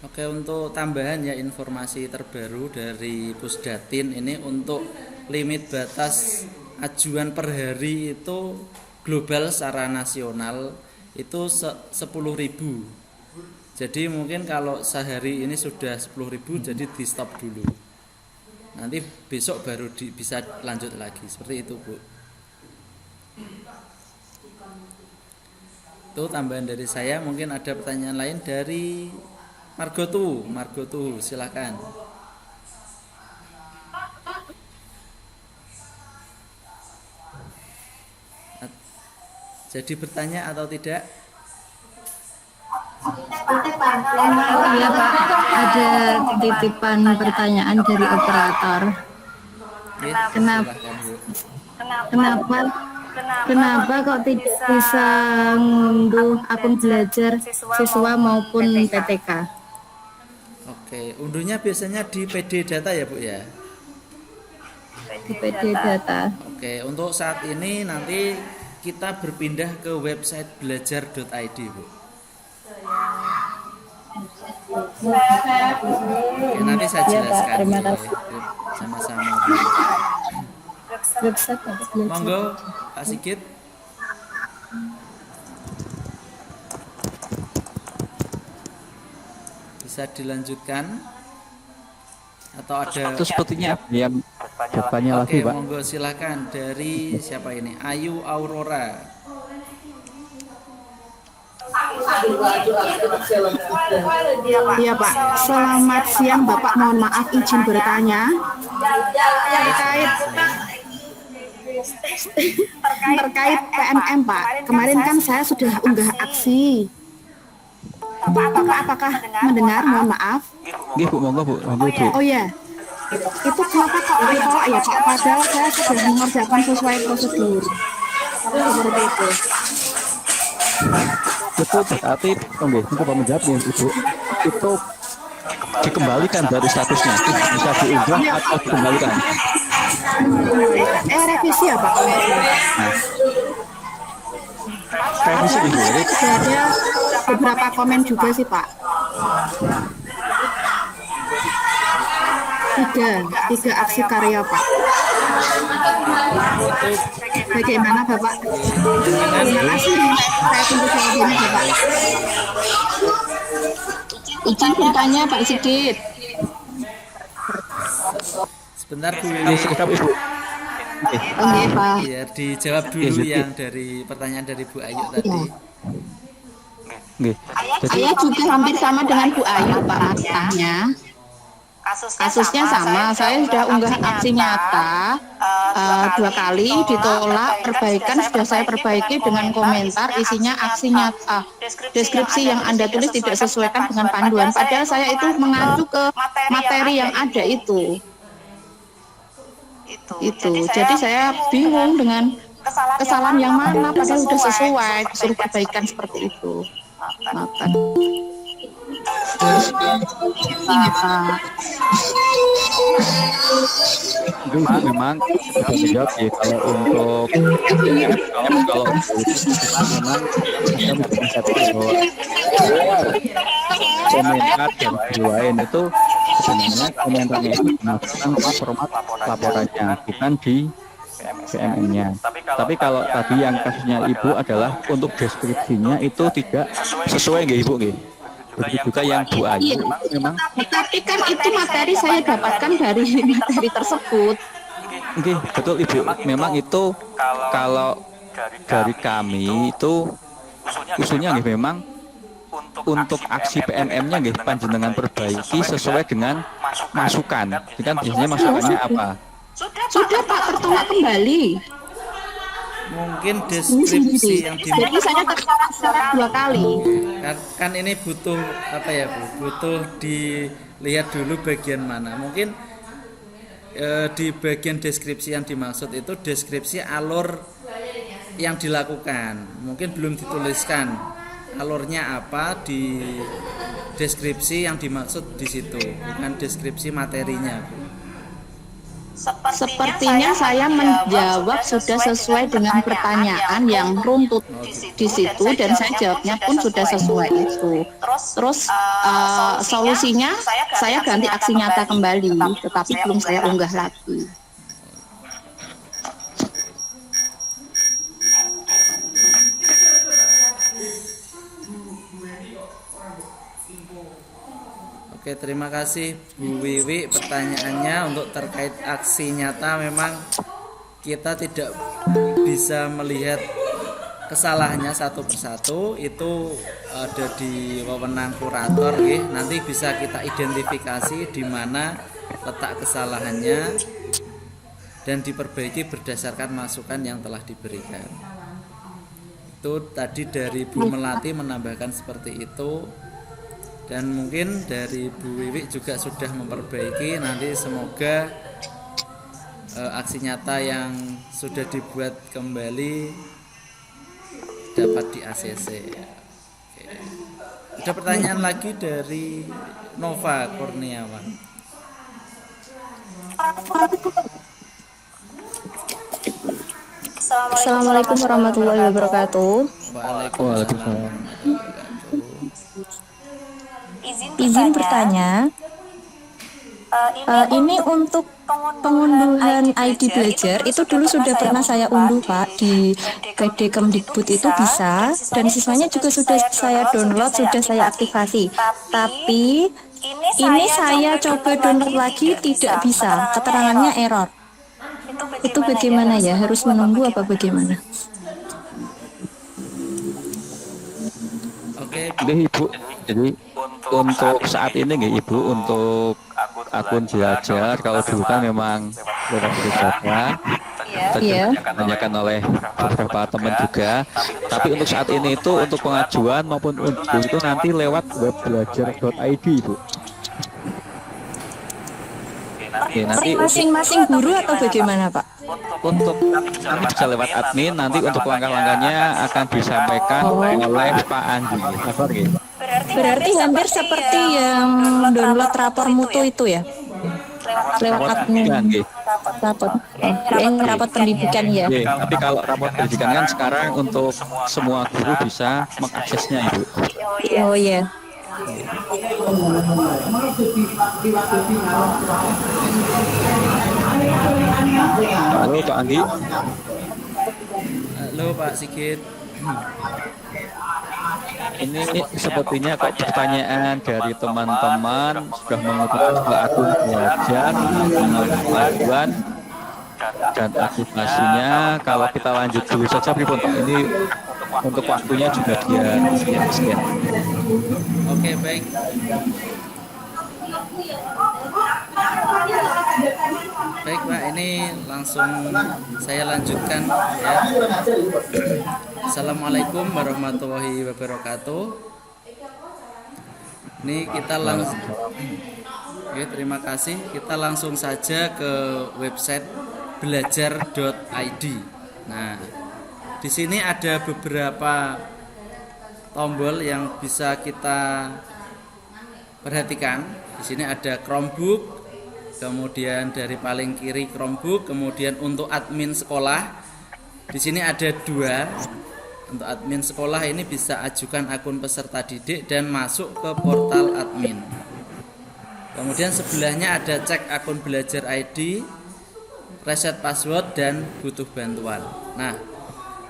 Oke, untuk tambahan ya informasi terbaru dari Pusdatin ini, untuk limit batas ajuan per hari itu global secara nasional itu 10.000. Jadi mungkin kalau sehari ini sudah 10.000, jadi di stop dulu. Nanti besok baru bisa lanjut lagi. Seperti itu, Bu. Itu tambahan dari saya. Mungkin ada pertanyaan lain dari Margotu, silakan. Jadi bertanya atau tidak? Iya Pak, ada titipan pertanyaan dari operator. Ya, Kenapa? silakan, Bu. Kenapa kok tidak bisa ngunduh akun belajar siswa maupun PTK? Oke, unduhnya biasanya di PD data ya Bu ya. Di PD data. Oke, untuk saat ini nanti kita berpindah ke website belajar.id Bu. Oke, nanti saya jelaskan. terima ya. kasih. Sama-sama Bu. Website apa? Belajar. Monggo Pak Sigit. Bisa dilanjutkan atau ada? Itu sepertinya ada yang bertanya lagi, Oke, Pak. monggo silakan dari siapa ini? Ayu Aurora. Iya Pak, selamat siang Bapak, mohon maaf izin bertanya terkait PMM Pak. Kemarin kan saya sudah unggah aksi. Apakah mendengar? Mohon maaf. Nggih, Bu, monggo, Bu. Monggo, Bu. Oh ya, itu kenapa kok ditolak ya Pak? Padahal saya sudah mengerjakan sesuai prosedur. Seperti itu. Itu berarti, nggih, untuk menjawab nih, Ibu. Itu dikembalikan dari statusnya. Bisa diunggah atau dikembalikan. Revisi ya Pak? Nah, revisi, Ibu. Jadi, Sudah ada beberapa komen juga sih Pak. Tiga aksi karya Pak. Bagaimana Bapak? Terima kasih. Saya tunggu jawabannya Bapak. Izin bertanya Pak Sigit. Sebentar Bu. ini sikap Ibu. Oke Pak. Ya, dijawab dulu yang dari pertanyaan dari Bu Ayu tadi. Nggih. Jadi, Saya juga hampir sama dengan Bu Ayu Pak masalahnya. Kasusnya sama, saya sudah unggah aksi nyata 2 kali ditolak, perbaikan sudah saya perbaiki dengan komentar isinya aksi nyata, deskripsi yang Anda tulis tidak sesuaikan dengan panduan, padahal saya itu mengacu ke materi yang ada itu. Jadi saya bingung dengan kesalahan yang mana padahal sudah sesuai, disuruh perbaikan seperti itu. Makan. Ini Pak. itu memang bisa menjawab ya, kalau untuk kalau memang kita bisa bahwa komentar dan lain itu sebenarnya komentarnya itu dimasukkan ke format laporannya, bukan di PMM-nya. Tapi kalau tadi yang kasusnya Ibu adalah untuk deskripsinya itu tidak sesuai nggih Ibu nggih. Begitu juga yang Bu Ayu memang. Tapi kan itu materi saya dapatkan dari materi tersebut. Oke, betul Ibu. Memang itu kalau dari kami itu usulnya nggih memang untuk aksi PMM-nya nggih panjenengan perbaiki sesuai dengan masukan. Jadi kan biasanya masukannya apa? Sudah Pak, tertolak kembali. Mungkin deskripsi yang Jadi dimaksud saya tertolak 2 kali. kan ini butuh apa ya Bu? Butuh dilihat dulu bagian mana. Mungkin di bagian deskripsi yang dimaksud itu deskripsi alur yang dilakukan. Mungkin belum dituliskan alurnya apa di deskripsi yang dimaksud di situ, bukan deskripsi materinya Bu. Sepertinya saya menjawab sudah sesuai dengan pertanyaan yang runtut di situ dan saya jawabnya pun sudah sesuai itu. Terus solusinya saya ganti aksi nyata kembali, tetapi belum saya unggah lagi. Oke, terima kasih Bu Wiwi pertanyaannya. Untuk terkait aksi nyata memang kita tidak bisa melihat kesalahannya satu persatu, itu ada di wewenang kurator ya. Nanti bisa kita identifikasi di mana letak kesalahannya dan diperbaiki berdasarkan masukan yang telah diberikan. Itu tadi dari Bu Melati menambahkan seperti itu, dan mungkin dari Bu Wiwi juga sudah memperbaiki. Nanti semoga aksi nyata yang sudah dibuat kembali dapat di ACC. Oke. Ada pertanyaan lagi dari Nova Kurniawan. Assalamualaikum warahmatullahi wabarakatuh. Waalaikumsalam. Izin bertanya, ini untuk pengunduhan ID belajar itu dulu sudah pernah saya unduh Pak di PD Kemdikbud itu bisa, dan siswanya juga sudah saya download, sudah saya aktifasi. Tapi ini saya coba download lagi tidak bisa, keterangannya error. Itu bagaimana ya? Harus menunggu apa bagaimana? Oke, Ibu. Jadi untuk saat ini nggih Ibu, untuk akun belajar kalau dulu kan memang lewat saja ditanyakan oleh beberapa teman juga, tapi untuk saat ini itu untuk pengajuan maupun unduh itu nanti lewat webbelajar.id Ibu. Oke, nanti Masing-masing guru atau bagaimana Pak? untuk nanti bisa lewat admin, nanti untuk langkah-langkahnya akan disampaikan oleh Pak Andi. Berarti hampir seperti yang download rapor mutu itu ya? Lewat admin. Rapor pendidikan ya. Tapi kalau rapor pendidikan kan sekarang untuk semua guru bisa mengaksesnya Ibu. Oh iya. Halo Pak Andi. halo Pak Sigit. Ini sepertinya kok pertanyaan dari teman-teman sudah menggunakan akun belajar, pengajuan dan aktivasinya. Kalau kita lanjut dulu saja Pak, ini untuk waktunya juga dia sekian. Oke, baik. Baik Pak, ini langsung saya lanjutkan ya. Assalamualaikum warahmatullahi wabarakatuh. Ini kita langsung, oke, terima kasih. Kita langsung saja ke website belajar.id. Nah, di sini ada beberapa tombol yang bisa kita perhatikan. Di sini ada Chromebook, kemudian dari paling kiri Chromebook, kemudian untuk admin sekolah. Di sini ada dua. Untuk admin sekolah ini bisa ajukan akun peserta didik dan masuk ke portal admin. Kemudian sebelahnya ada cek akun belajar ID, reset password, dan butuh bantuan. Nah,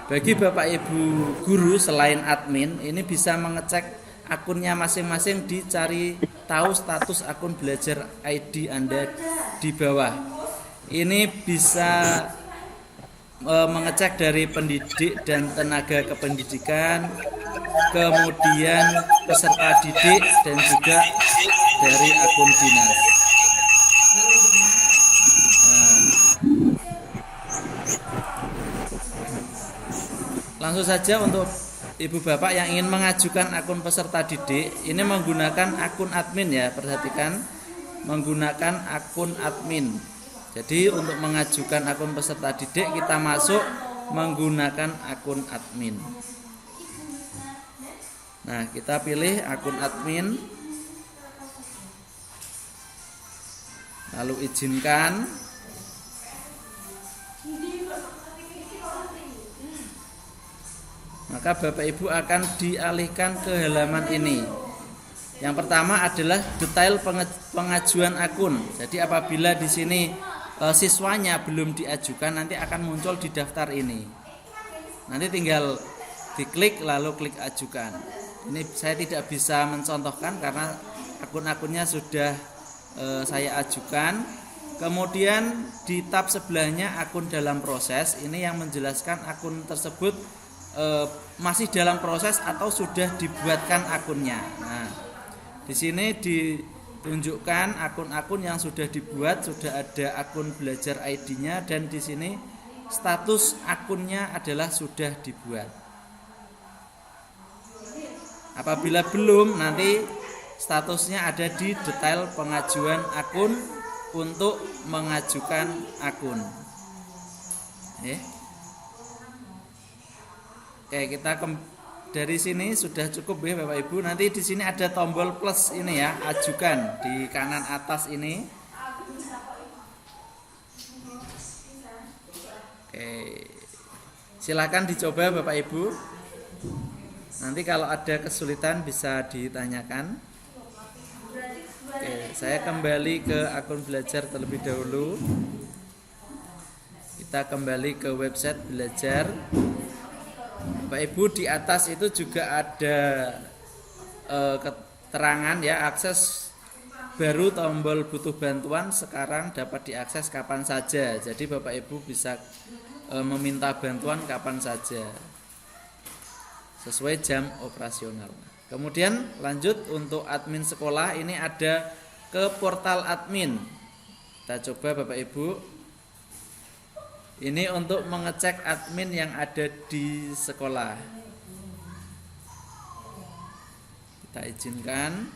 bagi Bapak Ibu guru selain admin ini bisa mengecek akunnya masing-masing, dicari tahu status akun belajar ID Anda di bawah. Ini bisa mengecek dari pendidik dan tenaga kependidikan, kemudian peserta didik, dan juga dari akun dinas. Langsung saja untuk Ibu Bapak yang ingin mengajukan akun peserta didik, ini menggunakan akun admin ya, perhatikan, menggunakan akun admin. Jadi untuk mengajukan akun peserta didik kita masuk menggunakan akun admin. Nah, kita pilih akun admin, lalu izinkan. Maka Bapak Ibu akan dialihkan ke halaman ini. Yang pertama adalah detail pengajuan akun. Jadi apabila di sini siswanya belum diajukan, nanti akan muncul di daftar ini. Nanti tinggal diklik lalu klik ajukan. Ini saya tidak bisa mencontohkan karena akun-akunnya sudah saya ajukan. Kemudian di tab sebelahnya akun dalam proses, ini yang menjelaskan akun tersebut masih dalam proses atau sudah dibuatkan akunnya. Nah, di sini ditunjukkan akun-akun yang sudah dibuat, sudah ada akun belajar ID-nya, dan di sini status akunnya adalah sudah dibuat. Apabila belum, nanti statusnya ada di detail pengajuan akun untuk mengajukan akun. Oke, kita dari sini sudah cukup ya Bapak Ibu. Nanti di sini ada tombol plus ini ya, ajukan di kanan atas ini. Oke, silakan dicoba Bapak Ibu. Nanti kalau ada kesulitan bisa ditanyakan. Oke, saya kembali ke akun belajar terlebih dahulu. Kita kembali ke website belajar. Bapak Ibu, di atas itu juga ada keterangan ya, akses baru tombol butuh bantuan sekarang dapat diakses kapan saja. Jadi Bapak Ibu bisa meminta bantuan kapan saja sesuai jam operasional. Kemudian lanjut untuk admin sekolah, ini ada ke portal admin. Kita coba Bapak Ibu. Ini untuk mengecek admin yang ada di sekolah. Kita izinkan.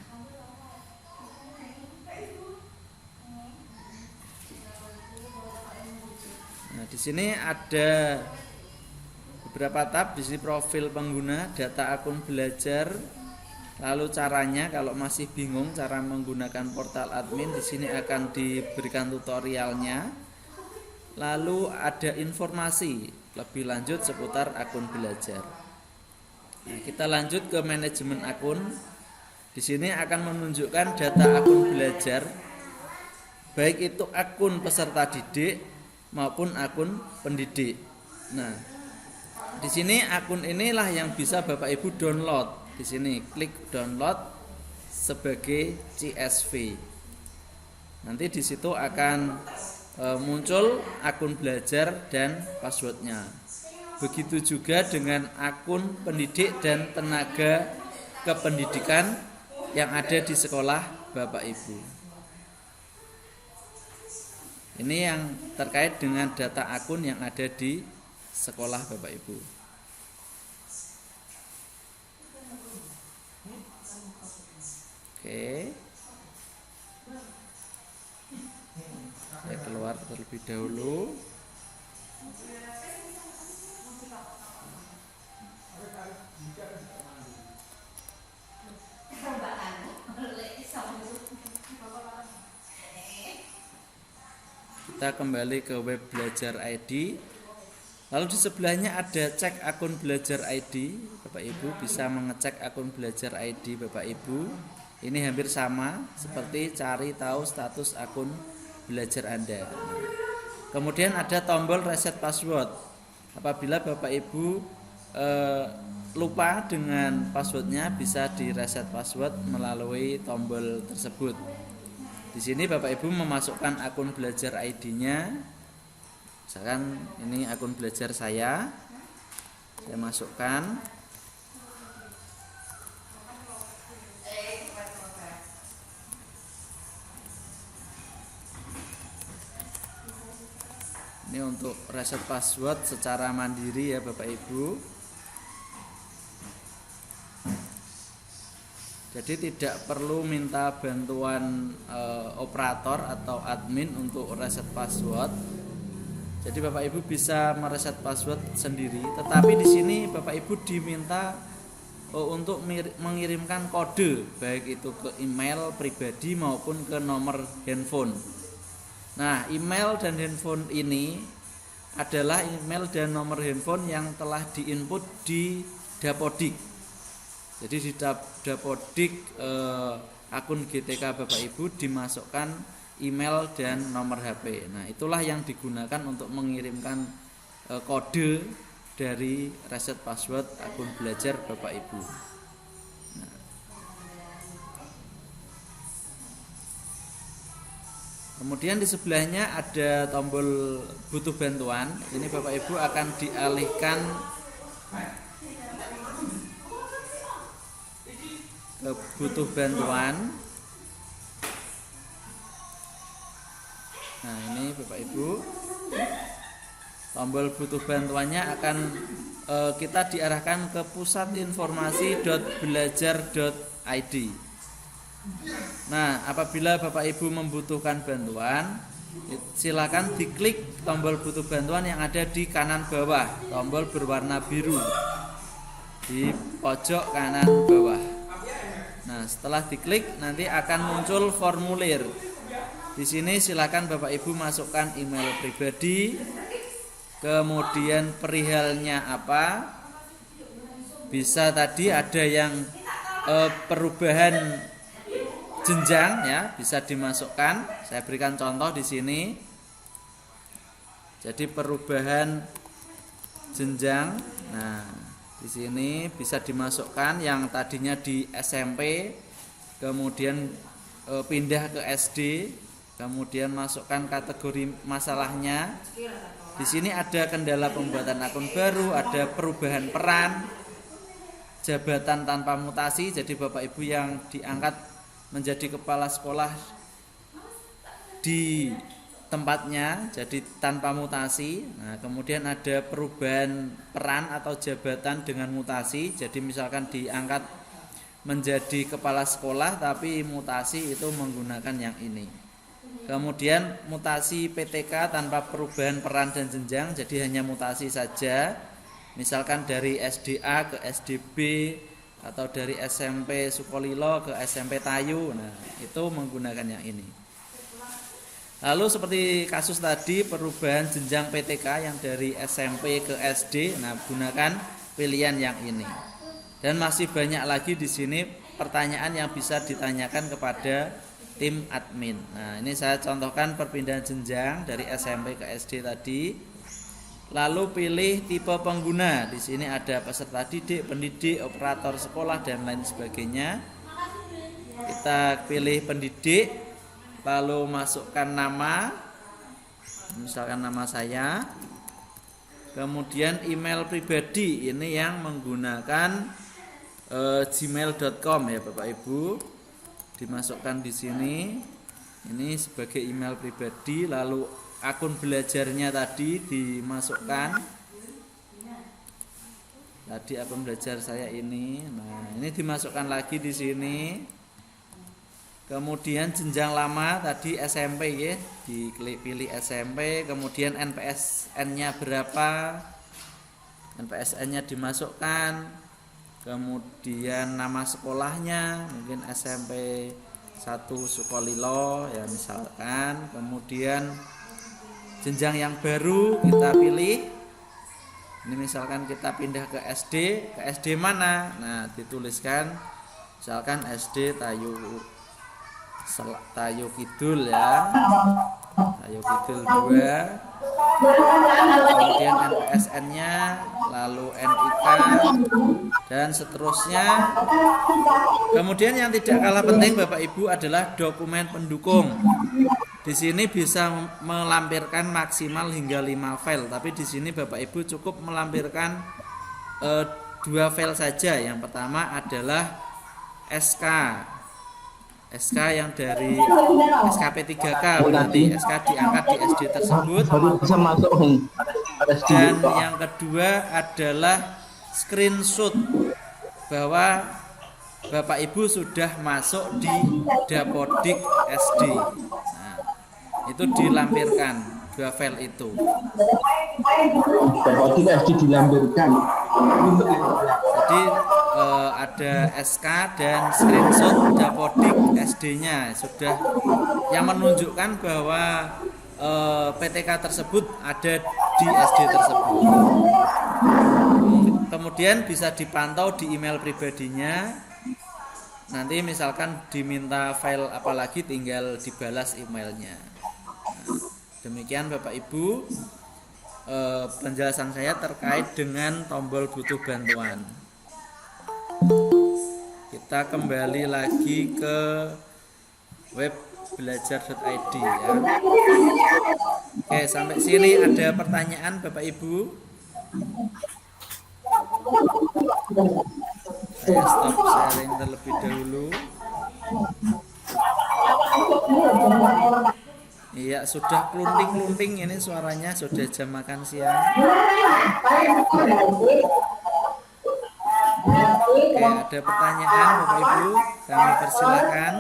Nah, di sini ada beberapa tab. Di sini profil pengguna, data akun belajar, lalu caranya kalau masih bingung cara menggunakan portal admin, di sini akan diberikan tutorialnya. Lalu ada informasi lebih lanjut seputar akun belajar. Nah, kita lanjut ke manajemen akun. Di sini akan menunjukkan data akun belajar, baik itu akun peserta didik maupun akun pendidik. Nah, di sini akun inilah yang bisa Bapak Ibu download. Di sini klik download sebagai CSV. Nanti di situ akan muncul akun belajar dan passwordnya. Begitu juga dengan akun pendidik dan tenaga kependidikan yang ada di sekolah Bapak Ibu. Ini yang terkait dengan data akun yang ada di sekolah Bapak Ibu. Oke. Saya keluar terlebih dahulu. Kita kembali ke web belajar ID. Lalu di sebelahnya ada cek akun belajar ID. Bapak Ibu bisa mengecek akun belajar ID Bapak Ibu. Ini hampir sama seperti cari tahu status akun belajar Anda. Kemudian ada tombol reset password. Apabila Bapak Ibu lupa dengan passwordnya, bisa di reset password melalui tombol tersebut. Di sini Bapak Ibu memasukkan akun belajar ID-nya. Misalkan ini akun belajar saya masukkan. Ini untuk reset password secara mandiri ya Bapak Ibu. Jadi tidak perlu minta bantuan operator atau admin untuk reset password. Jadi Bapak Ibu bisa mereset password sendiri. Tetapi di sini Bapak Ibu diminta untuk mengirimkan kode, baik itu ke email pribadi maupun ke nomor handphone. Nah, email dan handphone ini adalah email dan nomor handphone yang telah diinput di Dapodik. Jadi di Dapodik akun GTK Bapak Ibu dimasukkan email dan nomor HP. Nah, itulah yang digunakan untuk mengirimkan kode dari reset password akun belajar Bapak Ibu. Nah, kemudian di sebelahnya ada tombol butuh bantuan. Ini Bapak Ibu akan dialihkan ke butuh bantuan. Nah, ini Bapak Ibu Tombol butuh bantuannya akan kita diarahkan ke pusatinformasi.belajar.id. Nah, apabila Bapak Ibu membutuhkan bantuan, silakan diklik tombol butuh bantuan yang ada di kanan bawah, tombol berwarna biru di pojok kanan bawah. Nah, setelah diklik nanti akan muncul formulir. Di sini silakan Bapak Ibu masukkan email pribadi, kemudian perihalnya apa. Bisa tadi ada yang perubahan jenjang ya, bisa dimasukkan. Saya berikan contoh di sini. Jadi perubahan jenjang. Nah, di sini bisa dimasukkan yang tadinya di SMP, kemudian pindah ke SD, kemudian masukkan kategori masalahnya. Di sini ada kendala pembuatan akun baru, ada perubahan peran, jabatan tanpa mutasi. Jadi Bapak Ibu yang diangkat menjadi kepala sekolah di tempatnya jadi tanpa mutasi. Nah, kemudian ada perubahan peran atau jabatan dengan mutasi. Jadi misalkan diangkat menjadi kepala sekolah tapi mutasi itu menggunakan yang ini. Kemudian mutasi PTK tanpa perubahan peran dan jenjang, jadi hanya mutasi saja. Misalkan dari SDA ke SDB atau dari SMP Sukolilo ke SMP Tayu. Nah, itu menggunakan yang ini. Lalu seperti kasus tadi perubahan jenjang PTK yang dari SMP ke SD, nah gunakan pilihan yang ini. Dan masih banyak lagi di sini pertanyaan yang bisa ditanyakan kepada tim admin. Nah, ini saya contohkan perpindahan jenjang dari SMP ke SD tadi. Lalu pilih tipe pengguna. Di sini ada peserta didik, pendidik, operator sekolah dan lain sebagainya. Kita pilih pendidik, lalu masukkan nama, misalkan nama saya. Kemudian email pribadi, ini yang menggunakan gmail.com ya Bapak Ibu. Dimasukkan di sini. Ini sebagai email pribadi, lalu akun belajarnya tadi dimasukkan. Tadi akun belajar saya ini. Nah, ini dimasukkan lagi di sini. Kemudian jenjang lama tadi SMP ya, diklik pilih SMP, kemudian NPSN-nya berapa? NPSN-nya dimasukkan. Kemudian nama sekolahnya, mungkin SMP 1 Sukolilo ya misalkan. Kemudian jenjang yang baru kita pilih. Ini misalkan kita pindah ke SD mana? Nah, dituliskan misalkan SD Tayu Kidul ya. Tayu Kidul 2. Kemudian NPSN-nya, lalu NIK dan seterusnya. Kemudian yang tidak kalah penting Bapak Ibu adalah dokumen pendukung. Di sini bisa melampirkan maksimal hingga 5 file, tapi di sini Bapak Ibu cukup melampirkan 2 file saja. Yang pertama adalah SK yang dari SKP3K, berarti SK diangkat di SD tersebut. Dan yang kedua adalah screenshot bahwa Bapak Ibu sudah masuk di Dapodik SD. Nah, itu dilampirkan 2 file itu. Dapodik SD dilampirkan. Jadi ada SK dan screenshot Dapodik SD-nya sudah yang menunjukkan bahwa PTK tersebut ada di SD tersebut. Kemudian bisa dipantau di email pribadinya. Nanti misalkan diminta file apalagi tinggal dibalas emailnya. Nah, demikian Bapak Ibu penjelasan saya terkait dengan tombol butuh bantuan. Kita kembali lagi ke web belajar.id ya. Oke, sampai sini ada pertanyaan Bapak Ibu? Saya stop sharing terlebih dahulu. Iya, sudah kelunting-kelunting ini suaranya, sudah jam makan siang. Oke, ada pertanyaan Bapak Ibu, kami persilakan.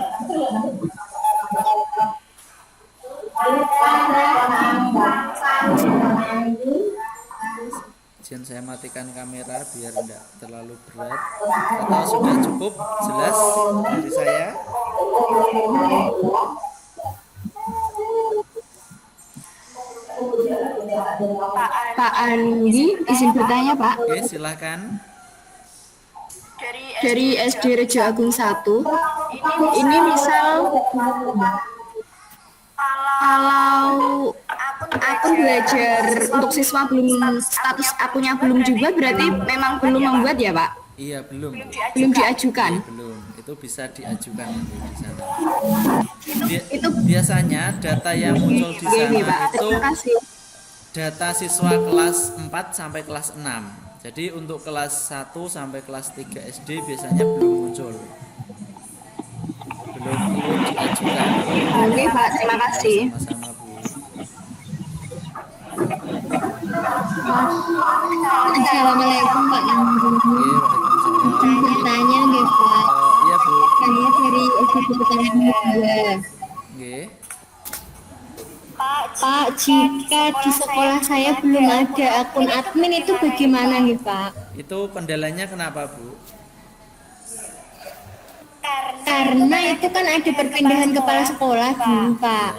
Izin saya matikan kamera biar tidak terlalu berat. Atau sudah cukup jelas dari saya? Pak Andi, izin bertanya Pak. Oke, silakan. Dari SD Rejo Agung 1, ini misal kalau akun belajar untuk siswa belum, status akunnya belum juga, berarti memang belum membuat ya Pak? Iya, belum. Belum diajukan? Belum. Itu bisa diajukan nanti di sana. Biasanya data yang muncul di sana itu data siswa kelas 4 sampai kelas 6. Jadi untuk kelas 1 sampai kelas 3 SD biasanya belum muncul. Belum perlu diajukan. Oke Pak, terima kasih. Sama-sama Bu. Assalamualaikum Pak Andi. Oke, Waalaikumsalam. Bertanya nggih Pak. Iya Bu. Saya dari SD Pertanian 2. Oke. Pak, jika di sekolah saya belum ada akun admin itu bagaimana nih Pak? Itu kendalanya kenapa Bu? Karena itu kan ada perpindahan kepala sekolah dulu Pak.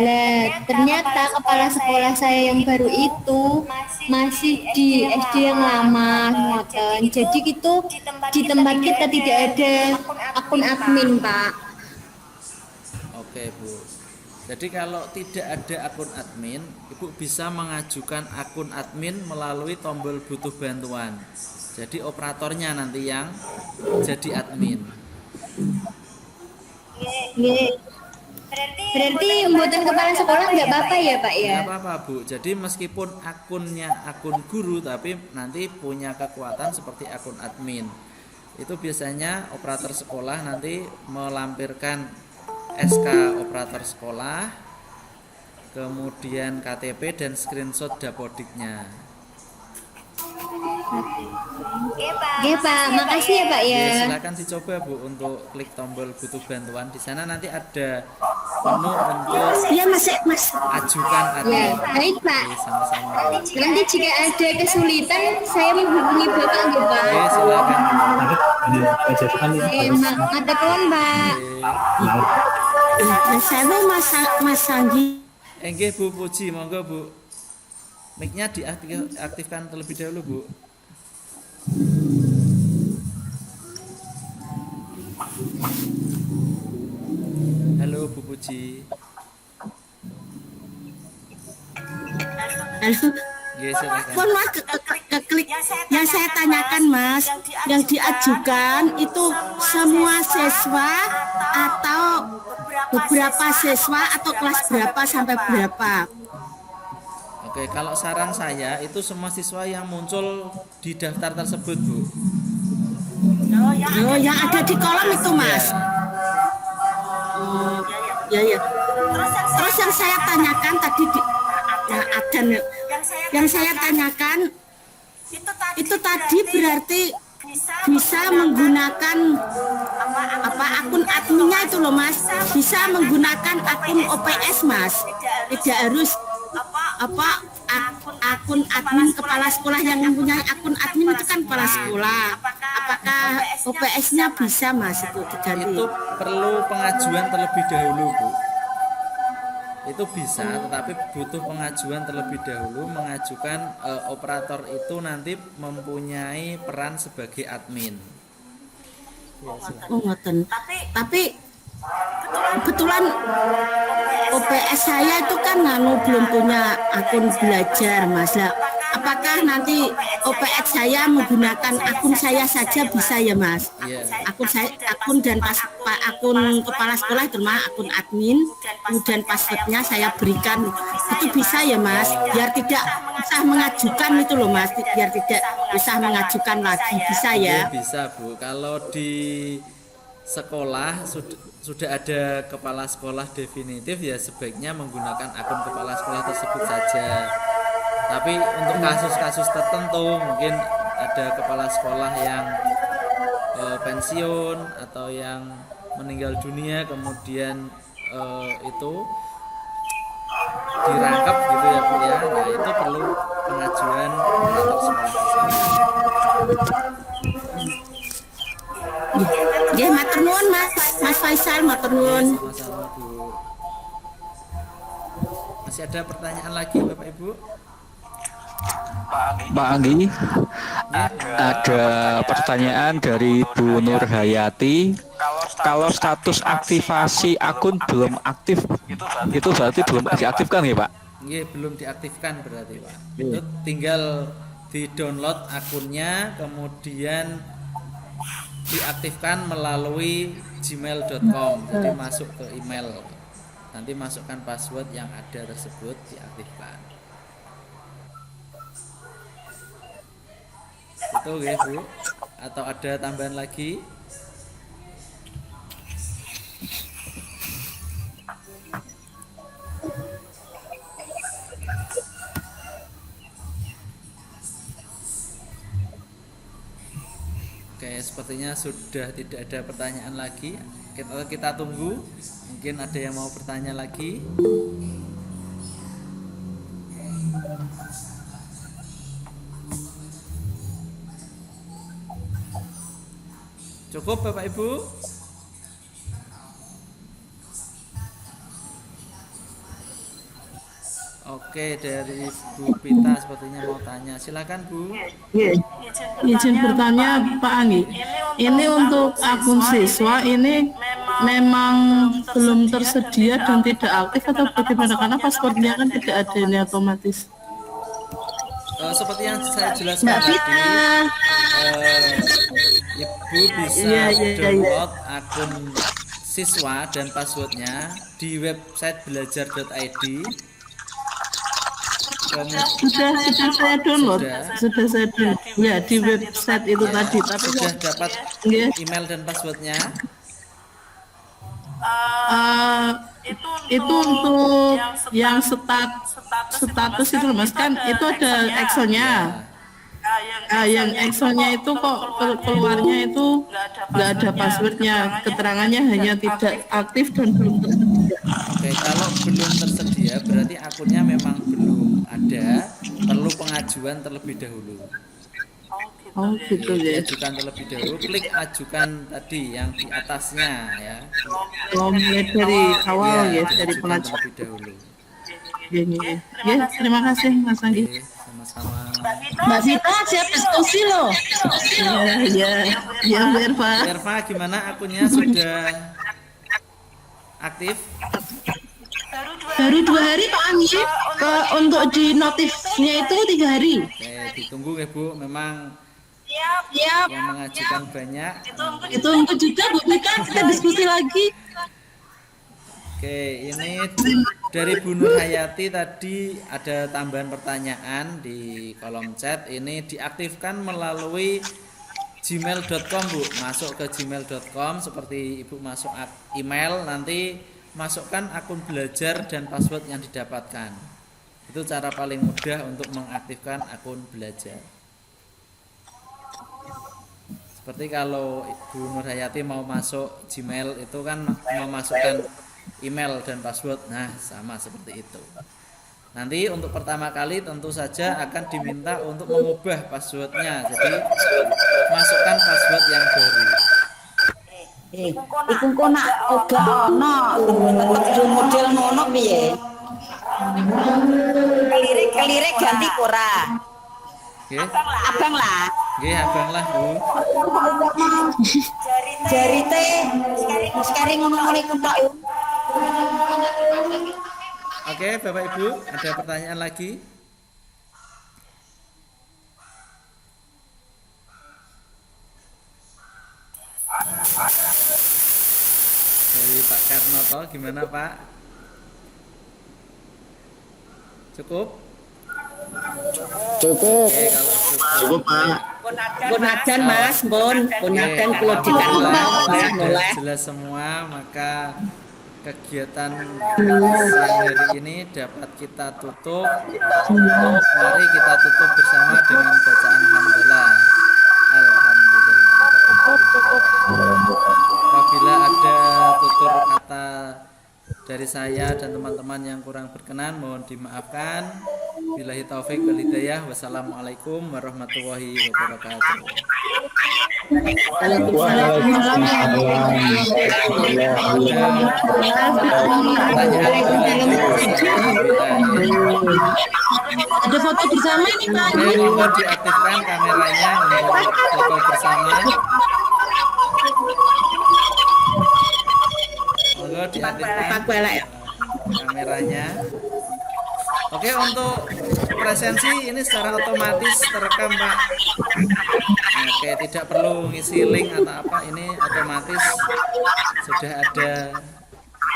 Lah, ternyata kepala sekolah saya yang baru itu masih di SD yang lama, ngoten. Jadi itu di tempat kita tidak ada akun admin Pak. Oke Bu. Jadi kalau tidak ada akun admin, Ibu bisa mengajukan akun admin melalui tombol butuh bantuan. Jadi operatornya nanti yang jadi admin. Nggih. Berarti mboten kepala sekolah nggak apa-apa ya Pak ya? Nggak apa-apa Bu. Jadi meskipun akunnya akun guru, tapi nanti punya kekuatan seperti akun admin. Itu biasanya operator sekolah nanti melampirkan SK operator sekolah, kemudian KTP dan screenshot dapodiknya. Oke Pak, makasih ya Pak ya. Ya, silakan dicoba Bu untuk klik tombol butuh bantuan. Di sana nanti ada menu untuk Iya Mas. ajukan Ya, admin. baik Pak. Oke, sama-sama. Nanti jika ada kesulitan saya menghubungi Bapak nggih Pak. Oke, silakan Bu. Ada kawan Pak. Mas Sanggi. Nggih Bu Puji, monggo Bu. Mic-nya diaktifkan terlebih dahulu Bu. Halo Bu Puji. Halo. Nggih, silakan. Mohon maaf, keklik yang saya tanyakan Mas, yang diajukan itu semua siswa atau beberapa siswa atau kelas berapa sampai berapa? Oke, kalau saran saya itu semua siswa yang muncul di daftar tersebut Bu. Oh, yang ada di kolom itu Mas. Ya. Terus yang saya tanyakan tadi yang saya tanyakan itu tadi berarti bisa menggunakan akun adminnya itu loh Mas, bisa menggunakan akun OPS Mas, tidak harus akun admin kepala sekolah. Yang mempunyai akun admin itu kan kepala sekolah. Apakah OPS-nya bisa Mas itu diganti? Itu perlu pengajuan terlebih dahulu Bu. Itu bisa, tetapi butuh pengajuan terlebih dahulu. Mengajukan operator itu nanti mempunyai peran sebagai admin. Oh ngoten. Tapi kebetulan OPS saya itu kan belum punya akun belajar Mas. Lah, apakah nanti OPS saya menggunakan akun saya saja bisa ya Mas? Iya. Akun dan akun kepala sekolah termasuk akun admin, kemudian passwordnya saya berikan, itu bisa ya Mas? Biar tidak usah mengajukan itu loh Mas, biar tidak usah mengajukan lagi, bisa ya? Bisa Bu. Kalau di sekolah sudah ada kepala sekolah definitif, ya sebaiknya menggunakan akun kepala sekolah tersebut saja. Tapi untuk kasus-kasus tertentu, mungkin ada kepala sekolah yang pensiun atau yang meninggal dunia, kemudian itu dirangkap gitu ya Bu ya. Nah itu perlu pengajuan kepala sekolah. Ya, matur nuwun Mas Faisal, matur nuwun. Sama-sama Bu. Masih ada pertanyaan lagi Bapak Ibu? Pak Anggi, ada pertanyaan dari Bu Nur Hayati. Kalau status aktivasi akun belum aktif, itu berarti belum diaktifkan ya Pak? Iya, belum diaktifkan berarti Pak. Itu tinggal di-download akunnya, kemudian diaktifkan melalui gmail.com. Jadi masuk ke email, nanti masukkan password yang ada tersebut, diaktifkan. Itu ya Bu. Atau ada tambahan lagi? Oke, sepertinya sudah tidak ada pertanyaan lagi. Kita tunggu. Mungkin ada yang mau bertanya lagi. Cukup Bapak Ibu? Oke, dari Bu Pita sepertinya mau tanya. Silakan Bu. Izin bertanya Pak Anggi, ini untuk akun siswa ini memang belum tersedia dan tidak aktif atau bagaimana? Karena paspornya kan tidak ada ini otomatis. Seperti yang saya jelaskan tadi, Ibu bisa download akun siswa dan passwordnya di website belajar.id. Sudah saya download, sudah saya download ya di website itu ya, tadi. Tapi sudah dapat email dan passwordnya. Itu untuk yang status itu Mas, kan itu ada Excelnya. Yang Excelnya itu kok keluarnya itu nggak ada passwordnya, keterangannya hanya tidak aktif dan belum tersedia. Oke, kalau belum tersedia berarti akunnya memang belum ada, perlu pengajuan terlebih dahulu. Oh gitu ya. Ajukan terlebih dahulu, klik ajukan tadi yang di atasnya ya. Oh, mulai dari awal ya, dari pengajuan pengajuan terlebih dahulu. Ya, terima kasih Mas Anggi. Sama-sama. Mbak Vita siap diskusi loh. Ya Bu Erva. Bu Erva, gimana akunnya sudah aktif? Baru 2 hari Pak Anggi, untuk di notifnya itu 3 hari. Oke, ditunggu ya Bu, memang Siap. yang mengajukan banyak. Itu untuk juga Bu Vita, kita diskusi lagi. Oke, ini dari Bu Nur Hayati tadi ada tambahan pertanyaan di kolom chat. Ini diaktifkan melalui gmail.com Bu. Masuk ke gmail.com seperti Ibu masuk email, nanti masukkan akun belajar dan password yang didapatkan. Itu cara paling mudah untuk mengaktifkan akun belajar. Seperti kalau Bu Nur Hayati mau masuk Gmail itu kan memasukkan email dan password. Nah, sama seperti itu. Nanti untuk pertama kali tentu saja akan diminta untuk mengubah passwordnya. Jadi masukkan password yang baru. Iku kok nak oga ono tetep model ngono piye? Kelirik ganti ora. Nggih. Abang lah. Nggih, abang lah, Bu. Jari teh sekarang ngono-ngono iku tok. Oke, Bapak Ibu, ada pertanyaan lagi? Dari Pak Karnoto, gimana Pak? Cukup? Cukup. Oke, kalau Cukup Pak. Pun adan Mas, pun adan kula sudah jelas semua, maka kegiatan siang hari ini dapat kita tutup. Mari kita tutup bersama dengan bacaan hamdalah. Alhamdulillah. Apabila ada tutur kata dari saya dan teman-teman yang kurang berkenan, mohon dimaafkan. Billahi taufik wal hidayah. Wassalamualaikum warahmatullahi wabarakatuh. Ada foto bersama ini Pak. Mohon diaktifkan kameranya untuk foto bersama. Monggo diaktifkan kameranya. Oke, untuk presensi ini secara otomatis terekam Pak. Oke, tidak perlu ngisi link atau apa, ini otomatis sudah ada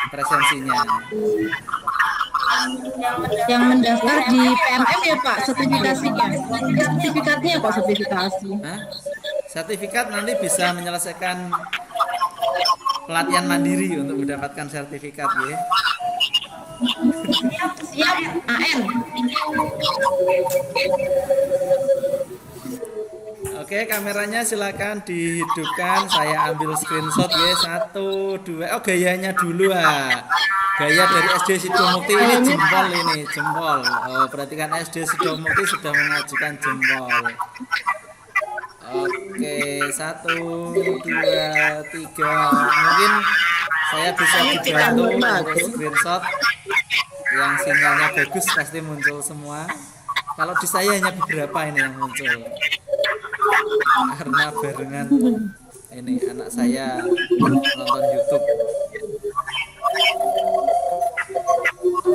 presensinya. Yang mendaftar di PMM ya Pak, sertifikasinya. Sertifikatnya kok sertifikasi. Sertifikat nanti bisa menyelesaikan pelatihan mandiri untuk mendapatkan sertifikat ya. Siap, AN. Oke, kameranya silakan dihidupkan. Saya ambil screenshot ya. 1, 2. Oh, gayanya dulu Gaya dari SD Sidomukti ini jempol ini, jempol. Oh, perhatikan SD Sidomukti sudah mengajukan jempol. Oke, 1, 2, 3. Mungkin saya bisa dibantu untuk screenshot. Yang sinyalnya bagus pasti muncul semua. Kalau di saya hanya beberapa ini yang muncul. Karena barengan ini anak saya nonton YouTube.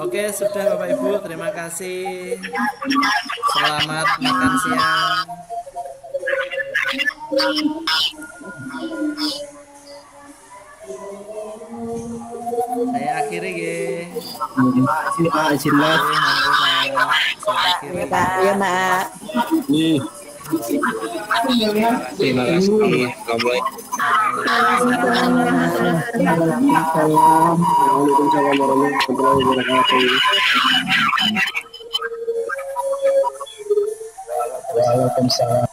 Oke, sudah Bapak Ibu, terima kasih. Selamat makan siang. Saya akhiri ge. Izin live. Ya, Mak. Terima kasih. Waalaikumsalam.